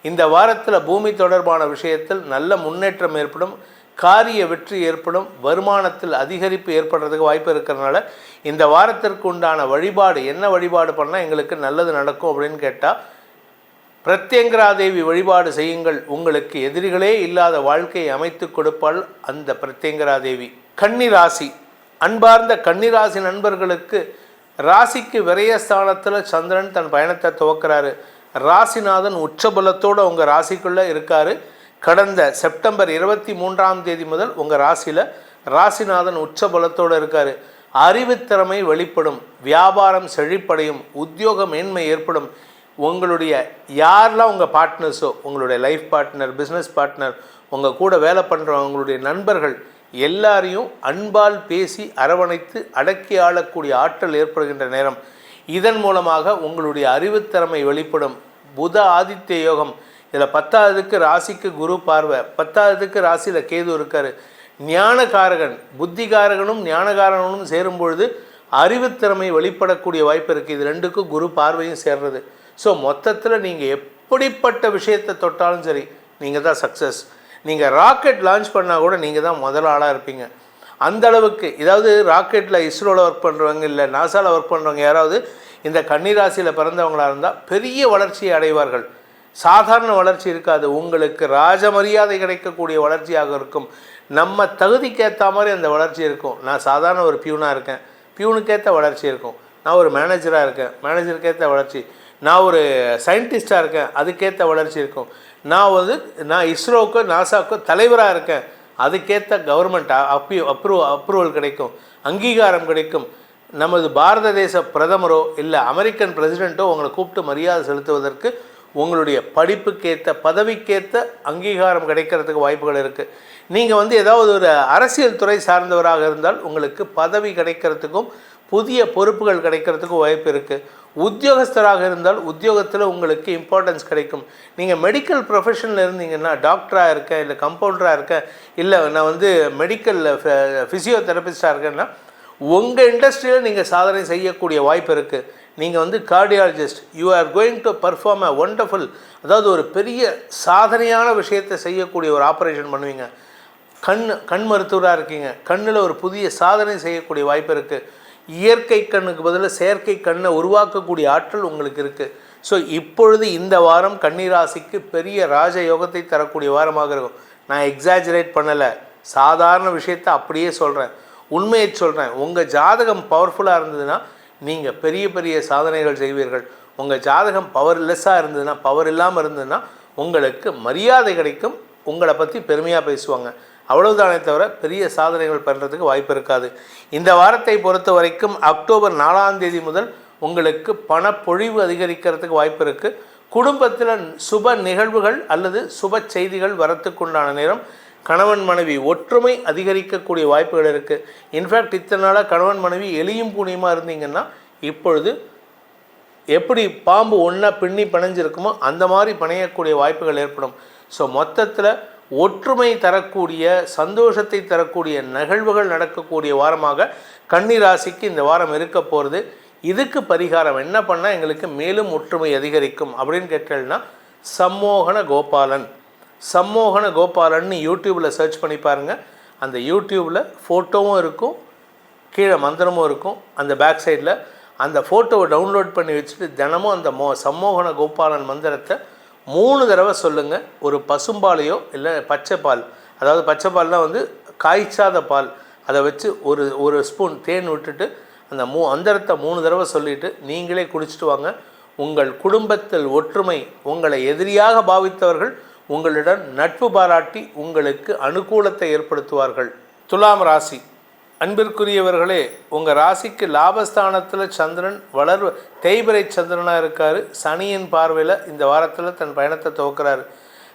இந்த வாரத்தில் பூமி தொடர்பான விஷயத்தில் நல்ல முன்னேற்றம் ஏற்படும். காரிய வெற்றி ஏற்படும். வருமானத்தில் அதிகரிப்பு ஏற்படுறதுக்கு வாய்ப்பு இருக்கிறதுனால இந்த வாரத்திற்கு உண்டான வழிபாடு என்ன வழிபாடு பண்ணால் எங்களுக்கு நல்லது நடக்கும் அப்படின்னு கேட்டால், பிரத்யங்கராதேவி வழிபாடு செய்யுங்கள். உங்களுக்கு எதிரிகளே இல்லாத வாழ்க்கையை அமைத்து கொடுப்பாள் அந்த பிரத்யங்கராதேவி. கன்னிராசி, அன்பார்ந்த கன்னிராசி நண்பர்களுக்கு ராசிக்கு விரயஸ்தானத்தில் சந்திரன் தன் பயணத்தை துவக்கிறாரு. ராசிநாதன் உச்சபலத்தோடு உங்கள் ராசிக்குள்ளே இருக்கார். கடந்த செப்டம்பர் 23ஆம் தேதி முதல் உங்கள் ராசியில் ராசிநாதன் உச்சபலத்தோடு இருக்கார். அறிவுத்திறமை வெளிப்படும். வியாபாரம் செழிப்படையும். உத்தியோக மேன்மை ஏற்படும். உங்களுடைய யாரெல்லாம் உங்கள் பார்ட்னர்ஸோ, உங்களுடைய லைஃப் பார்ட்னர், பிஸ்னஸ் பார்ட்னர், உங்கள் கூட வேலை பண்ணுறவங்க, உங்களுடைய நண்பர்கள் எல்லாரையும் அன்பால் பேசி அரவணைத்து அடக்கி ஆளக்கூடிய ஆற்றல் ஏற்படுகின்ற நேரம். இதன் மூலமாக உங்களுடைய அறிவுத்திறமை வெளிப்படும். புத ஆதித்ய யோகம். இதில் 10ஆவதுக்கு ராசிக்கு குரு பார்வை, 10ஆவதுக்கு ராசியில் கேது இருக்கார். ஞானகாரகன், புத்திகாரகனும் ஞானகாரகனும் சேரும் பொழுது அறிவுத்திறமை வெளிப்படக்கூடிய வாய்ப்பு இருக்குது. இது ரெண்டுக்கும் குரு பார்வையும் சேர்றது. ஸோ மொத்தத்தில் நீங்கள் எப்படிப்பட்ட விஷயத்தை தொட்டாலும் சரி நீங்கள் தான் சக்ஸஸ். நீங்கள் ராக்கெட் லான்ச் பண்ணால் கூட நீங்கள் தான் முதல் ஆளாக இருப்பீங்க. அந்த அளவுக்கு, இதாவது ராக்கெட்டில் இஸ்ரோவில் ஒர்க் பண்ணுறவங்க இல்லை நாசாவில் ஒர்க் பண்ணுறவங்க யாராவது இந்த கன்னிராசியில் பிறந்தவங்களாக இருந்தால் பெரிய வளர்ச்சியை அடைவார்கள். சாதாரண வளர்ச்சி இருக்காது. உங்களுக்கு ராஜமரியாதை கிடைக்கக்கூடிய வளர்ச்சியாக இருக்கும். நம்ம தகுதிக்கேற்ற மாதிரி அந்த வளர்ச்சி இருக்கும். நான் சாதாரண ஒரு பியூனாக இருக்கேன், பியூனுக்கேற்ற வளர்ச்சி இருக்கும். நான் ஒரு மேனேஜராக இருக்கேன், மேனேஜருக்கேற்ற வளர்ச்சி. நான் ஒரு சயின்டிஸ்டாக இருக்கேன், அதுக்கேற்ற வளர்ச்சி இருக்கும். நான் இஸ்ரோவுக்கோ நாசாவுக்கோ தலைவராக இருக்கேன், அதுக்கேற்ற கவர்மெண்ட் அப்ரூவல் கிடைக்கும், அங்கீகாரம் கிடைக்கும். நமது பாரத தேச பிரதமரோ இல்லை அமெரிக்கன் பிரசிடெண்ட்டோ உங்களை கூப்பிட்டு மரியாதை செலுத்துவதற்கு உங்களுடைய படிப்புக்கேற்ற பதவிக்கேற்ற அங்கீகாரம் கிடைக்கிறதுக்கு வாய்ப்புகள் இருக்குது. நீங்கள் ஏதாவது ஒரு அரசியல் துறை சார்ந்தவராக இருந்தால் உங்களுக்கு பதவி கிடைக்கிறதுக்கும் புதிய பொறுப்புகள் கிடைக்கிறதுக்கும் வாய்ப்பு இருக்குது. உத்தியோகஸ்தராக இருந்தால் உத்தியோகத்தில் உங்களுக்கு இம்பார்ட்டன்ஸ் கிடைக்கும். நீங்கள் மெடிக்கல் ப்ரொஃபஷனில் இருந்தீங்கன்னா, டாக்டராக இருக்கேன் இல்லை கம்பவுண்டராக இருக்கேன் இல்லை நான் மெடிக்கல் ஃபிசியோதெரபிஸ்டாக இருக்கேன்னா உங்கள் இண்டஸ்ட்ரியில் நீங்கள் சாதனை செய்யக்கூடிய வாய்ப்பு இருக்குது. நீங்கள் cardiologist, you are going to perform a wonderful, அதாவது ஒரு பெரிய சாதனையான விஷயத்தை செய்யக்கூடிய ஒரு ஆப்ரேஷன் பண்ணுவீங்க. கண் மருத்துவராக இருக்கீங்க, கண்ணில் ஒரு புதிய சாதனை செய்யக்கூடிய வாய்ப்பு இருக்குது. இயற்கை கண்ணுக்கு பதிலாக செயற்கை கண்ணை உருவாக்கக்கூடிய ஆற்றல் உங்களுக்கு இருக்குது. ஸோ இப்பொழுது இந்த வாரம் கன்னிராசிக்கு பெரிய ராஜயோகத்தை தரக்கூடிய வாரமாக இருக்கும். நான் எக்ஸாஜரேட் பண்ணலை, சாதாரண விஷயத்தை அப்படியே சொல்கிறேன், உண்மையை சொல்கிறேன். உங்கள் ஜாதகம் பவர்ஃபுல்லாக இருந்ததுன்னா நீங்கள் பெரிய பெரிய சாதனைகள் செய்வீர்கள். உங்கள் ஜாதகம் பவர்லெஸ்ஸாக இருந்ததுன்னா, பவர் இல்லாமல் இருந்ததுன்னா உங்களுக்கு மரியாதை கிடைக்கும், உங்களை பற்றி பெருமையாக பேசுவாங்க. அவ்வளவுதானே தவிர பெரிய சாதனைகள் பண்ணுறதுக்கு வாய்ப்பு இருக்காது. இந்த வாரத்தை பொறுத்த வரைக்கும் அக்டோபர் 4ஆம் தேதி முதல் உங்களுக்கு பணப்பொழிவு அதிகரிக்கிறதுக்கு வாய்ப்பு இருக்குது. குடும்பத்தில் சுப நிகழ்வுகள் அல்லது சுப செய்திகள் வரத்துக்குண்டான நேரம். கணவன் மனைவி ஒற்றுமை அதிகரிக்கக்கூடிய வாய்ப்புகள் இருக்குது. இன்ஃபேக்ட் இத்தனை நாளாக கணவன் மனைவி எலியும் பூனியுமாக இருந்தீங்கன்னா இப்பொழுது எப்படி பாம்பு ஒன்றா பின்னி பிணைஞ்சிருக்குமோ அந்த மாதிரி பிணையக்கூடிய வாய்ப்புகள் ஏற்படும். ஸோ மொத்தத்தில் ஒற்றுமை தரக்கூடிய, சந்தோஷத்தை தரக்கூடிய நிகழ்வுகள் நடக்கக்கூடிய வாரமாக கன்னி ராசிக்கு இந்த வாரம் இருக்க போகிறது. இதுக்கு பரிகாரம் என்ன பண்ணால் எங்களுக்கு மேலும் ஒற்றுமை அதிகரிக்கும் அப்படின்னு கேட்டேன்னா, சம்மோகன கோபாலன். சம்மோகன கோபாலன்னு யூடியூப்பில் சர்ச் பண்ணி பாருங்கள். அந்த யூடியூப்பில் ஃபோட்டோவும் இருக்கும், கீழே மந்திரமும் இருக்கும். அந்த பேக் சைடில் அந்த ஃபோட்டோவை டவுன்லோட் பண்ணி வச்சுட்டு தினமும் அந்த சம்மோகன கோபாலன் மந்திரத்தை 3 தடவை சொல்லுங்கள். ஒரு பசும்பாலையோ இல்லை பச்சை பால், அதாவது பச்சை பால்லாம் வந்து காய்ச்சாத பால், அதை வச்சு ஒரு ஸ்பூன் தேன் விட்டுட்டு அந்த மந்திரத்தை 3 தடவை சொல்லிவிட்டு நீங்களே குடிச்சிட்டு வாங்க. உங்கள் குடும்பத்தில் ஒற்றுமை, உங்களை எதிரியாக பாவித்தவர்கள் உங்களிடம் நட்பு பாராட்டி உங்களுக்கு அனுகூலத்தை ஏற்படுத்துவார்கள். துலாம் ராசி அன்பிற்குரியவர்களே, உங்கள் ராசிக்கு லாபஸ்தானத்தில் சந்திரன் தேய்பிரை சந்திரனாக இருக்கார். சனியின் பார்வையில் இந்த வாரத்தில் தன் பயணத்தை துவக்கிறாரு.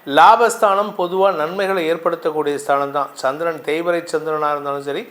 லாபஸ்தானம் பொதுவாக நன்மைகளை ஏற்படுத்தக்கூடிய ஸ்தானம் தான். சந்திரன் தேய்பிரை சந்திரனாக இருந்தாலும் சரி,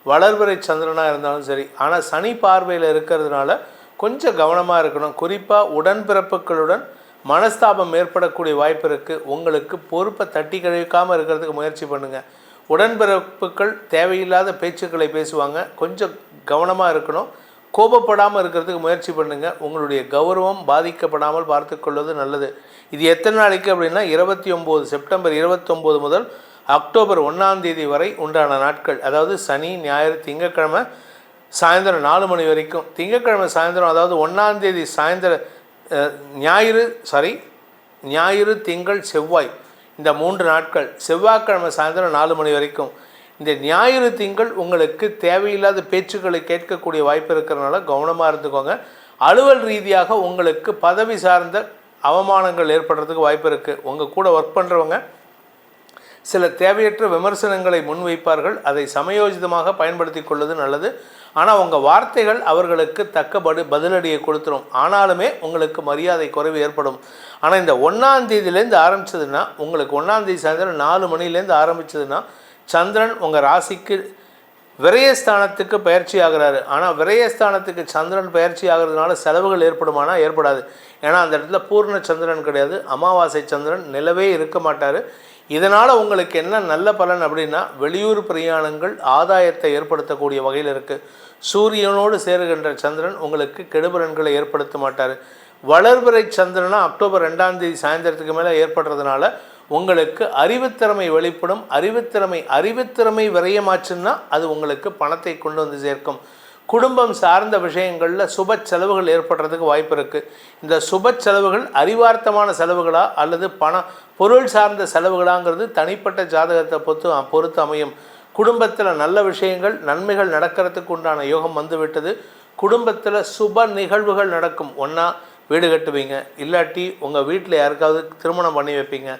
வளர்பிறை சந்திரனாக இருந்தாலும் சரி. ஆனால் சனி பார்வையில் இருக்கிறதுனால கொஞ்சம் கவனமாக இருக்கணும். குறிப்பாக உடன்பிறப்புகளுடன் மனஸ்தாபம் ஏற்படக்கூடிய வாய்ப்பு இருக்குது. உங்களுக்கு பொறுப்பை தட்டி கழிக்காமல் இருக்கிறதுக்கு முயற்சி பண்ணுங்கள். உடன்பிறப்புகள் தேவையில்லாத பேச்சுக்களை பேசுவாங்க, கொஞ்சம் கவனமாக இருக்கணும். கோபப்படாமல் இருக்கிறதுக்கு முயற்சி பண்ணுங்கள். உங்களுடைய கௌரவம் பாதிக்கப்படாமல் பார்த்துக்கொள்வது நல்லது. இது எத்தனை நாளைக்கு அப்படின்னா 29 செப்டம்பர் 29 முதல் அக்டோபர் 1ஆம் தேதி வரை உண்டான நாட்கள். அதாவது சனி, ஞாயிறு, திங்கட்கிழமை சாயந்தரம் 4 மணி வரைக்கும். திங்கட்கிழமை சாயந்தரம், அதாவது 1ஆம் தேதி சாயந்தரம், ஞாயிறு, திங்கள், செவ்வாய், இந்த 3 நாட்கள். செவ்வாய்க்கிழமை சாயந்தரம் 4 மணி வரைக்கும். இந்த ஞாயிறு, திங்கள் உங்களுக்கு தேவையில்லாத பேச்சுக்களை கேட்கக்கூடிய வாய்ப்பு இருக்கிறதுனால கவனமாக இருந்துக்கோங்க. அலுவல் ரீதியாக உங்களுக்கு பதவி சார்ந்த அவமானங்கள் ஏற்படுறதுக்கு வாய்ப்பு இருக்குது. உங்கள் கூட ஒர்க் பண்ணுறவங்க சில தேவையற்ற விமர்சனங்களை முன்வைப்பார்கள். அதை சமயோஜிதமாக பயன்படுத்தி கொள்வது நல்லது. ஆனால் உங்கள் வார்த்தைகள் அவர்களுக்கு தக்க பதிலடியை கொடுத்துரும். ஆனாலுமே உங்களுக்கு மரியாதை குறைவு ஏற்படும். ஆனால் இந்த 1ஆம் தேதியிலேருந்து ஆரம்பிச்சதுன்னா, உங்களுக்கு 1ஆம் தேதி சாயந்தரம் 4 மணிலேருந்து ஆரம்பிச்சதுன்னா, சந்திரன் உங்கள் ராசிக்கு விரயஸ்தானத்துக்கு பயிற்சி ஆகிறாரு. ஆனால் விரயஸ்தானத்துக்கு சந்திரன் பயிற்சி ஆகிறதுனால செலவுகள் ஏற்படுமானா ஏற்படாது. ஏன்னா அந்த இடத்துல பூர்ண சந்திரன் கிடையாது, அமாவாசை சந்திரன், நிலவே இருக்க மாட்டார். இதனால் உங்களுக்கு என்ன நல்ல பலன் அப்படின்னா, வெளியூர் பிரயாணங்கள் ஆதாயத்தை ஏற்படுத்தக்கூடிய வகையில் இருக்குது. சூரியனோடு சேருகின்ற சந்திரன் உங்களுக்கு கெடுபலன்களை ஏற்படுத்த மாட்டார். வளர்பிறை சந்திரனா அக்டோபர் 2ஆம் தேதி சாயந்தரத்துக்கு மேலே ஏற்படுறதுனால உங்களுக்கு அறிவுத்திறமை வெளிப்படும். அறிவுத்திறமை விரயமாச்சுன்னா அது உங்களுக்கு பணத்தை கொண்டு வந்து சேர்க்கும். குடும்பம் சார்ந்த விஷயங்களில் சுப செலவுகள் ஏற்படுறதுக்கு வாய்ப்பு இருக்குது. இந்த சுப செலவுகள் அறிவார்த்தமான செலவுகளா அல்லது பொருள் சார்ந்த செலவுகளாங்கிறது தனிப்பட்ட ஜாதகத்தை பொறுத்து அமையும். குடும்பத்தில் நல்ல விஷயங்கள், நன்மைகள் நடக்கிறதுக்கு உண்டான யோகம் வந்துவிட்டது. குடும்பத்தில் சுப நிகழ்வுகள் நடக்கும். ஒன்றா வீடு கட்டுவீங்க, இல்லாட்டி உங்கள் வீட்டில் யாருக்காவது திருமணம் பண்ணி வைப்பீங்க,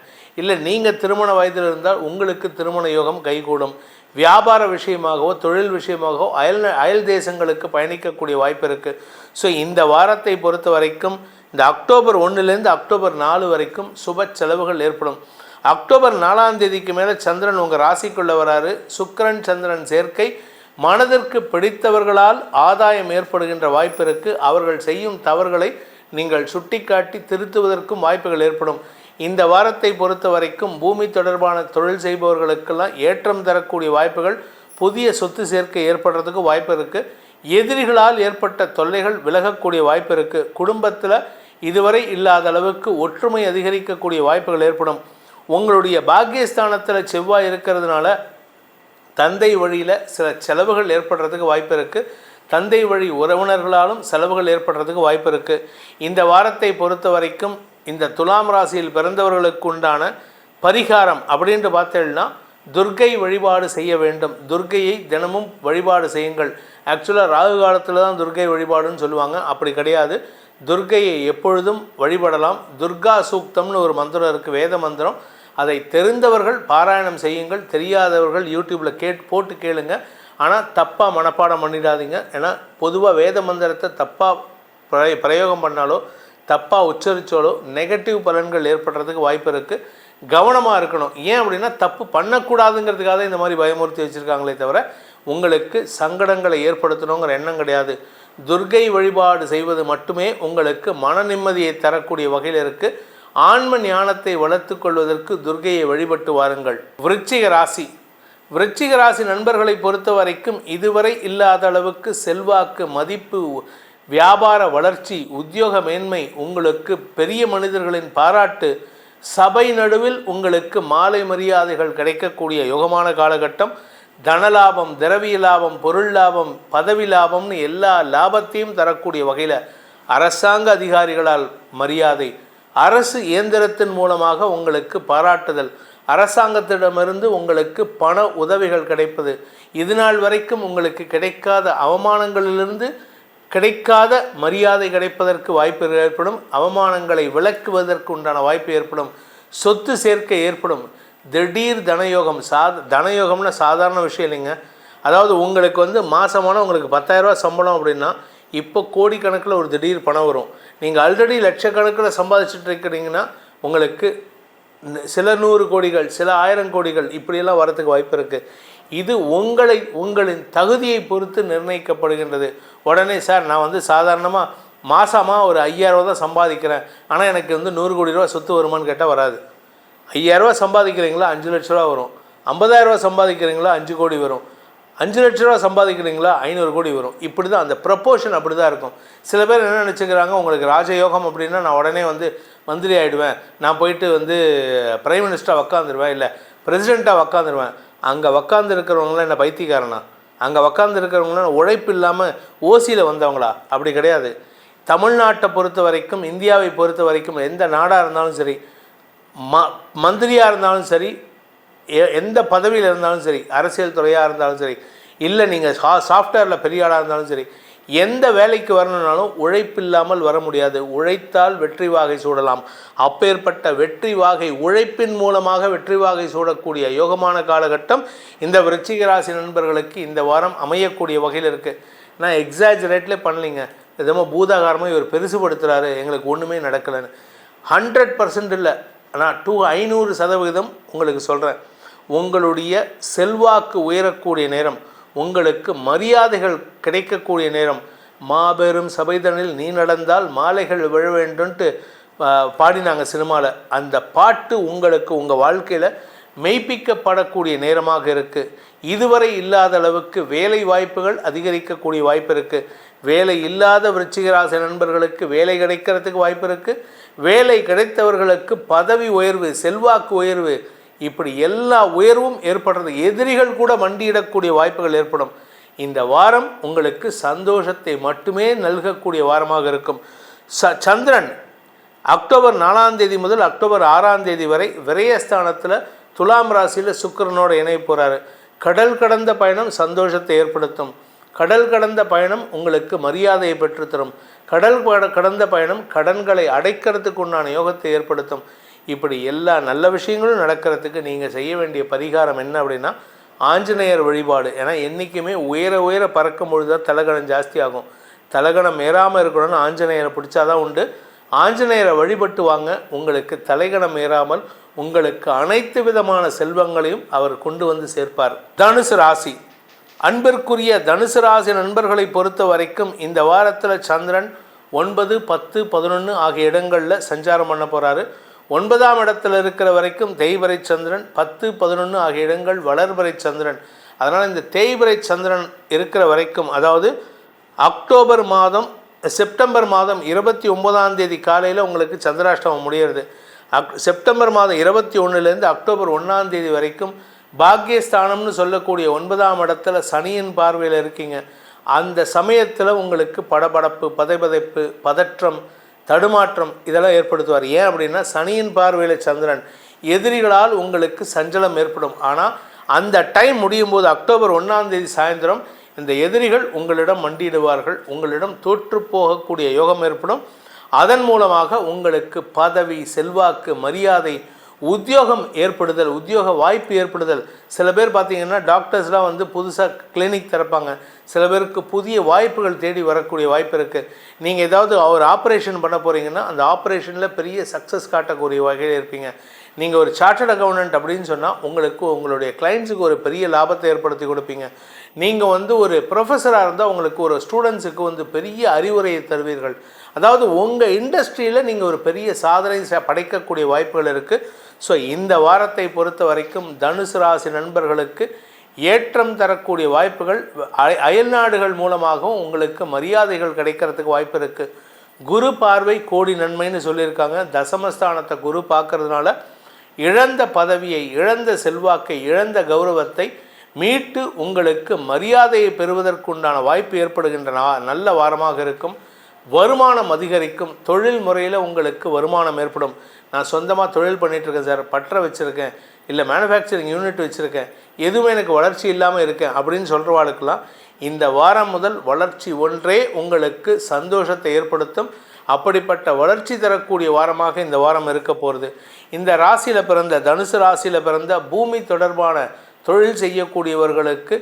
இல்லை நீங்கள் திருமண வயதில் இருந்தால் உங்களுக்கு திருமண யோகம் கைகூடும். வியாபார விஷயமாகவோ தொழில் விஷயமாகவோ அயல் தேசங்களுக்கு பயணிக்கக்கூடிய வாய்ப்பு இருக்குது. ஸோ இந்த வாரத்தை பொறுத்த வரைக்கும் இந்த அக்டோபர் 1லேருந்து அக்டோபர் 4 வரைக்கும் சுப செலவுகள் ஏற்படும். அக்டோபர் 4ஆம் தேதிக்கு மேலே சந்திரன் உங்கள் ராசிக்குள்ளே வராரு. சுக்கிரன் சந்திரன் சேர்க்கை மனதிற்கு பிடித்தவர்களால் ஆதாயம் ஏற்படுகின்ற வாய்ப்பு இருக்குது. அவர்கள் செய்யும் தவறுகளை நீங்கள் சுட்டிக்காட்டி திருத்துவதற்கும் வாய்ப்புகள் ஏற்படும். இந்த வாரத்தை பொறுத்த வரைக்கும் பூமி தொடர்பான தொழில் செய்பவர்களுக்கெல்லாம் ஏற்றம் தரக்கூடிய வாய்ப்புகள், புதிய சொத்து சேர்க்கை ஏற்படுறதுக்கு வாய்ப்பு இருக்குது. எதிரிகளால் ஏற்பட்ட தொல்லைகள் விலகக்கூடிய வாய்ப்பு இருக்குது. குடும்பத்தில் இதுவரை இல்லாத அளவுக்கு ஒற்றுமை அதிகரிக்கக்கூடிய வாய்ப்புகள் ஏற்படும். உங்களுடைய பாக்கியஸ்தானத்தில் செவ்வாய் இருக்கிறதுனால தந்தை வழியில் சில செலவுகள் ஏற்படுறதுக்கு வாய்ப்பு இருக்குது. தந்தை வழி உறவினர்களாலும் செலவுகள் ஏற்படுறதுக்கு வாய்ப்பு இருக்குது. இந்த வாரத்தை பொறுத்த வரைக்கும் இந்த துலாம் ராசியில் பிறந்தவர்களுக்கு உண்டான பரிகாரம் அப்படின்ட்டு பார்த்தீங்கன்னா, துர்க்கை வழிபாடு செய்ய வேண்டும். துர்க்கையை தினமும் வழிபாடு செய்யுங்கள். ஆக்சுவலாக ராகு காலத்தில் தான் துர்க்கை வழிபாடுன்னு சொல்லுவாங்க, அப்படி கிடையாது. துர்க்கையை எப்பொழுதும் வழிபடலாம். துர்கா சூக்தம்னு ஒரு மந்திரம் இருக்குது, வேத மந்திரம். அதை தெரிந்தவர்கள் பாராயணம் செய்யுங்கள், தெரியாதவர்கள் யூடியூப்பில் போட்டு கேளுங்க. ஆனால் தப்பாக மனப்பாடம் பண்ணிடாதீங்க. ஏன்னா பொதுவாக வேத மந்திரத்தை தப்பாக பிரயோகம் பண்ணாலோ தப்பாக உச்சரித்தாலோ நெகட்டிவ் பலன்கள் ஏற்படுறதுக்கு வாய்ப்பு இருக்குது. கவனமாக இருக்கணும். ஏன் அப்படின்னா, தப்பு பண்ணக்கூடாதுங்கிறதுக்காக இந்த மாதிரி பயமுறுத்தி வச்சுருக்காங்களே தவிர உங்களுக்கு சங்கடங்களை ஏற்படுத்தணுங்கிற எண்ணம் கிடையாது. துர்க்கை வழிபாடு செய்வது மட்டுமே உங்களுக்கு மன நிம்மதியை தரக்கூடிய வகையில் இருக்குது. ஆன்ம ஞானத்தை வளர்த்து கொள்வதற்கு துர்க்கையை வழிபட்டு வாருங்கள். விருச்சிக ராசி. விருச்சிக ராசி நண்பர்களை பொறுத்த வரைக்கும் இதுவரை இல்லாத அளவுக்கு செல்வாக்கு, மதிப்பு, வியாபார வளர்ச்சி, உத்தியோக மேன்மை, உங்களுக்கு பெரிய மனிதர்களின் பாராட்டு, சபை நடுவில் உங்களுக்கு மாலை மரியாதைகள் கிடைக்கக்கூடிய யோகமான காலகட்டம். தனலாபம், திரவிய லாபம், பொருள் லாபம், பதவி லாபம்னு எல்லா லாபத்தையும் தரக்கூடிய வகையில் அரசாங்க அதிகாரிகளால் மரியாதை, அரசு இயந்திரத்தின் மூலமாக உங்களுக்கு பாராட்டுதல், அரசாங்கத்திடமிருந்து உங்களுக்கு பண உதவிகள் கிடைப்பது, இதுநாள் வரைக்கும் உங்களுக்கு கிடைக்காத அவமானங்களிலிருந்து கிடைக்காத மரியாதை கிடைப்பதற்கு வாய்ப்பு ஏற்படும். அவமானங்களை விளக்குவதற்கு உண்டான வாய்ப்பு ஏற்படும். சொத்து சேர்க்கை ஏற்படும். திடீர் தனயோகம். தனயோகம்னா சாதாரண விஷயம் இல்லைங்க. அதாவது உங்களுக்கு மாதமான உங்களுக்கு 10,000 ரூபா சம்பளம் அப்படின்னா இப்போ கோடிக்கணக்கில் ஒரு திடீர் பணம் வரும். நீங்கள் ஆல்ரெடி லட்சக்கணக்கில் சம்பாதிச்சுட்டு இருக்கிறீங்கன்னா உங்களுக்கு சில 100 கோடிகள், சில 1000 கோடிகள் இப்படியெல்லாம் வரத்துக்கு வாய்ப்பு இருக்குது. இது உங்களின் தகுதியை பொறுத்து நிர்ணயிக்கப்படுகின்றது. உடனே சார் நான் சாதாரணமாக மாதமாக ஒரு 5,000 ரூபா தான் சம்பாதிக்கிறேன், ஆனால் எனக்கு 100 கோடி ரூபா சொத்து வருமானு கேட்டால் வராது. 5,000 ரூபா சம்பாதிக்கிறீங்களா 5 லட்ச ரூபா வரும். 50,000 ரூபா சம்பாதிக்கிறீங்களா 5 கோடி வரும். 5 லட்ச ரூபா சம்பாதிக்கிறீங்களா 500 கோடி வரும். இப்படி தான் அந்த ப்ரப்போர்ஷன் அப்படி தான் இருக்கும். சில பேர் என்ன நினச்சிக்கிறாங்க, உங்களுக்கு ராஜயோகம் அப்படின்னா நான் உடனே மந்திரி ஆகிடுவேன், நான் போயிட்டு பிரைம் மினிஸ்டராக உக்காந்துருவேன், இல்லை பிரசிடெண்ட்டாக உக்காந்துருவேன். அங்கே உக்காந்து இருக்கிறவங்களாம் என்ன பைத்தியக்காரனா? அங்கே உக்காந்து இருக்கிறவங்களாம் உழைப்பு இல்லாமல் ஓசியில் வந்தவங்களா? அப்படி கிடையாது. தமிழ்நாட்டை பொறுத்த வரைக்கும், இந்தியாவை பொறுத்த வரைக்கும், எந்த நாடாக இருந்தாலும் சரி, மந்திரியாக இருந்தாலும் சரி, எந்த பதவியில் இருந்தாலும் சரி, அரசியல் துறையாக இருந்தாலும் சரி, இல்லை நீங்கள் சாஃப்ட்வேரில் பெரிய ஆளாக இருந்தாலும் சரி, எந்த வேலைக்கு வரணுன்னாலும் உழைப்பில்லாமல் வர முடியாது. உழைத்தால் வெற்றி வாகை சூடலாம். அப்பேற்பட்ட வெற்றி வாகை, உழைப்பின் மூலமாக வெற்றி வாகை சூடக்கூடிய யோகமான காலகட்டம் இந்த விருச்சிக ராசி நண்பர்களுக்கு இந்த வாரம் அமையக்கூடிய வகையில் இருக்குது. நான் எக்ஸாஜரேட்லேயே பண்ணலிங்க, எதுமோ பூதாகாரமாக இவர் பெருசுபடுத்துகிறாரு, எங்களுக்கு ஒன்றுமே நடக்கலைன்னு. 100% இல்லை, ஆனால் 500% உங்களுக்கு சொல்கிறேன். உங்களுடைய செல்வாக்கு உயரக்கூடிய நேரம், உங்களுக்கு மரியாதைகள் கிடைக்கக்கூடிய நேரம். மாபெரும் சபைதனில் நீ நடந்தால் மாலைகள் விழ வேண்டும்ன்ட்டு பாடினாங்க சினிமாவில். அந்த பாட்டு உங்களுக்கு உங்கள் வாழ்க்கையில் மெய்ப்பிக்கப்படக்கூடிய நேரமாக இருக்குது. இதுவரை இல்லாத அளவுக்கு வேலை வாய்ப்புகள் அதிகரிக்கக்கூடிய வாய்ப்பு இருக்குது. வேலை இல்லாத விருச்சிக ராசி நண்பர்களுக்கு வேலை கிடைக்கிறதுக்கு வாய்ப்பு இருக்குது. வேலை கிடைத்தவர்களுக்கு பதவி உயர்வு, செல்வாக்கு உயர்வு, இப்படி எல்லா உயர்வும் ஏற்படுறது. எதிரிகள் கூட மண்டியிடக்கூடிய வாய்ப்புகள் ஏற்படும். இந்த வாரம் உங்களுக்கு சந்தோஷத்தை மட்டுமே நல்கக்கூடிய வாரமாக இருக்கும். சந்திரன் அக்டோபர் 4ஆம் தேதி முதல் அக்டோபர் 6ஆம் தேதி வரை விரயஸ்தானத்தில் துலாம் ராசியில் சுக்கிரனோட இணைய போகிறாரு. கடல் கடந்த பயணம் சந்தோஷத்தை ஏற்படுத்தும். கடல் கடந்த பயணம் உங்களுக்கு மரியாதையை பெற்றுத்தரும். கடந்த பயணம் கடன்களை அடைக்கிறதுக்கு உண்டான யோகத்தை ஏற்படுத்தும். இப்படி எல்லா நல்ல விஷயங்களும் நடக்கிறதுக்கு நீங்கள் செய்ய வேண்டிய பரிகாரம் என்ன அப்படின்னா, ஆஞ்சநேயர் வழிபாடு. ஏன்னா என்றைக்குமே உயர உயர பறக்கும் பொழுது தான் தலகணம் ஜாஸ்தி ஆகும். தலகணம் ஏறாமல் இருக்கணும்னு ஆஞ்சநேயரை பிடிச்சாதான் உண்டு. ஆஞ்சநேயரை வழிபட்டு வாங்க. உங்களுக்கு தலைகணம் ஏறாமல் உங்களுக்கு அனைத்து விதமான செல்வங்களையும் அவர் கொண்டு வந்து சேர்ப்பார். தனுசு ராசி. அன்பிற்குரிய தனுசு ராசி நண்பர்களை பொறுத்த வரைக்கும் இந்த வாரத்தில் சந்திரன் 9, 10, 11 ஆகிய இடங்களில் சஞ்சாரம் பண்ண போகிறாரு. 9ஆம் இடத்துல இருக்கிற வரைக்கும் தேய்பிறை சந்திரன், 10, 11 ஆகிய இடங்கள் வளர்பிறை சந்திரன். அதனால் இந்த தேய்பிறை சந்திரன் இருக்கிற வரைக்கும், அதாவது செப்டம்பர் மாதம் 29ஆம் தேதி காலையில் உங்களுக்கு சந்திராஷ்டமம் முடிகிறது. செப்டம்பர் மாதம் 21லேருந்து அக்டோபர் 1ஆம் தேதி வரைக்கும் பாக்கியஸ்தானம்னு சொல்லக்கூடிய 9ஆம் இடத்துல சனியின் பார்வையில் இருக்கீங்க. அந்த சமயத்தில் உங்களுக்கு படபடப்பு, பதைபதைப்பு, பதற்றம், தடுமாற்றம் இதெல்லாம் ஏற்படுத்துவார். ஏன் அப்படின்னா சனியின் பார்வையில் சந்திரன், எதிரிகளால் உங்களுக்கு சஞ்சலம் ஏற்படும். ஆனால் அந்த டைம் முடியும் போது அக்டோபர் 1ஆம் தேதி சாயந்தரம் இந்த எதிரிகள் உங்களிடம் மண்டியிடுவார்கள். உங்களிடம் தோற்று போகக்கூடிய யோகம் ஏற்படும். அதன் மூலமாக உங்களுக்கு பதவி, செல்வாக்கு, மரியாதை, உத்தியோகம் ஏற்படுதல், உத்தியோக வாய்ப்பு ஏற்படுதல். சில பேர் பார்த்திங்கன்னா டாக்டர்ஸ்லாம் புதுசாக கிளினிக் திறப்பாங்க. சில பேருக்கு புதிய வாய்ப்புகள் தேடி வரக்கூடிய வாய்ப்பு இருக்குது. நீங்கள் ஏதாவது ஒரு ஆப்ரேஷன் பண்ண போகிறீங்கன்னா அந்த ஆப்ரேஷனில் பெரிய சக்ஸஸ் காட்டக்கூடிய வகையில் இருப்பீங்க. நீங்கள் ஒரு சார்ட்டர்ட் அக்கௌண்டன்ட் அப்படின்னு சொன்னால் உங்களுக்கு உங்களுடைய கிளைண்ட்ஸுக்கு ஒரு பெரிய லாபத்தை ஏற்படுத்தி கொடுப்பீங்க. நீங்கள் ஒரு ப்ரொஃபஸராக இருந்தால் உங்களுக்கு ஒரு ஸ்டூடெண்ட்ஸுக்கு பெரிய அறிவுரையை தருவீர்கள். அதாவது உங்கள் இண்டஸ்ட்ரியில் நீங்கள் ஒரு பெரிய சாதனை படைக்கக்கூடிய வாய்ப்புகள் இருக்குது. ஸோ இந்த வாரத்தை பொறுத்த வரைக்கும் தனுசு ராசி நண்பர்களுக்கு ஏற்றம் தரக்கூடிய வாய்ப்புகள், அயல்நாடுகள் மூலமாகவும் உங்களுக்கு மரியாதைகள் கிடைக்கிறதுக்கு வாய்ப்பு இருக்குது. குரு பார்வை கோடி நன்மைன்னு சொல்லியிருக்காங்க. தசமஸ்தானத்தை குரு பார்க்கறதுனால இழந்த பதவியை, இழந்த செல்வாக்கை, இழந்த கௌரவத்தை மீட்டு உங்களுக்கு மரியாதையை பெறுவதற்குண்டான வாய்ப்பு ஏற்படுகின்ற நல்ல வாரமாக இருக்கும். வருமானம் அதிகரிக்கும். தொழில் முறையில் உங்களுக்கு வருமானம் ஏற்படும். நான் சொந்தமாக தொழில் பண்ணிகிட்ருக்கேன் சார், பற்ற வச்சுருக்கேன், இல்லை மேனுஃபேக்சரிங் யூனிட் வச்சுருக்கேன், எதுவுமே எனக்கு வளர்ச்சி இல்லாமல் இருக்கேன் அப்படின்னு சொல்கிறவாளுக்கெல்லாம் இந்த வாரம் முதல் வளர்ச்சி ஒன்றே உங்களுக்கு சந்தோஷத்தை ஏற்படுத்தும். அப்படிப்பட்ட வளர்ச்சி தரக்கூடிய வாரமாக இந்த வாரம் இருக்க போகிறது. இந்த ராசியில் பிறந்த, தனுசு ராசியில் பிறந்த பூமி தொடர்பான தொழில் செய்யக்கூடியவர்களுக்கு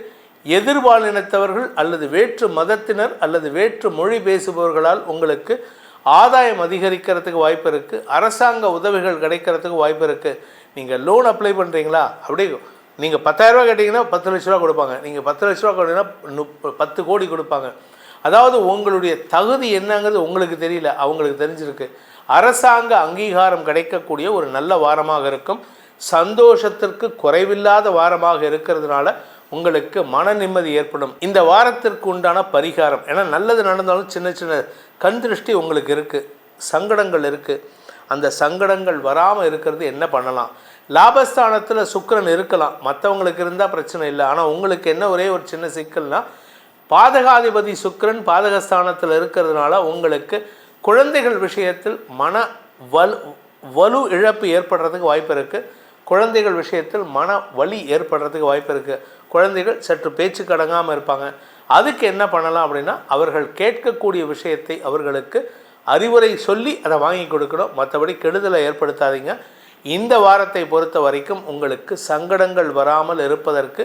எதிர்பாலினத்தவர்கள் அல்லது வேற்று மதத்தினர் அல்லது வேற்று மொழி பேசுபவர்களால் உங்களுக்கு ஆதாயம் அதிகரிக்கிறதுக்கு வாய்ப்பு இருக்குது. அரசாங்க உதவிகள் கிடைக்கிறதுக்கு வாய்ப்பு இருக்குது. நீங்கள் லோன் அப்ளை பண்ணுறீங்களா, அப்படியே நீங்கள் 10,000 கேட்டிங்கன்னா 10 லட்ச ரூபா கொடுப்பாங்க. நீங்கள் 10 லட்ச ரூபா கேட்டிங்கன்னா 10 கோடி கொடுப்பாங்க. அதாவது உங்களுடைய தகுதி என்னங்கிறது உங்களுக்கு தெரியல, அவங்களுக்கு தெரிஞ்சிருக்கு. அரசாங்க அங்கீகாரம் கிடைக்கக்கூடிய ஒரு நல்ல வாரமாக இருக்கும். சந்தோஷத்திற்கு குறைவில்லாத வாரமாக இருக்கிறதுனால உங்களுக்கு மன நிம்மதி ஏற்படும். இந்த வாரத்திற்கு உண்டான பரிகாரம், ஏன்னா நல்லது நடந்தாலும் சின்ன சின்ன கண் திருஷ்டி உங்களுக்கு இருக்குது, சங்கடங்கள் இருக்குது. அந்த சங்கடங்கள் வராமல் இருக்கிறது என்ன பண்ணலாம்? லாபஸ்தானத்தில் சுக்கிரன் இருக்கலாம், மற்றவங்களுக்கு இருந்தால் பிரச்சனை இல்லை. ஆனால் உங்களுக்கு என்ன ஒரே ஒரு சின்ன சிக்கல்னா, பாதகாதிபதி சுக்கிரன் பாதகஸ்தானத்தில் இருக்கிறதுனால உங்களுக்கு குழந்தைகள் விஷயத்தில் மன வலு இழப்பு ஏற்படுறதுக்கு வாய்ப்பு இருக்குது. குழந்தைகள் விஷயத்தில் மன வலி ஏற்படுறதுக்கு வாய்ப்பு இருக்குது. குழந்தைகள் சற்று பேச்சு கடங்காமல் இருப்பாங்க. அதுக்கு என்ன பண்ணலாம் அப்படின்னா, அவர்கள் கேட்கக்கூடிய விஷயத்தை அவர்களுக்கு அறிவுரை சொல்லி அதை வாங்கி கொடுக்கணும். மற்றபடி கெடுதலை ஏற்படுத்தாதீங்க. இந்த வாரத்தை பொறுத்த வரைக்கும் உங்களுக்கு சங்கடங்கள் வராமல் இருப்பதற்கு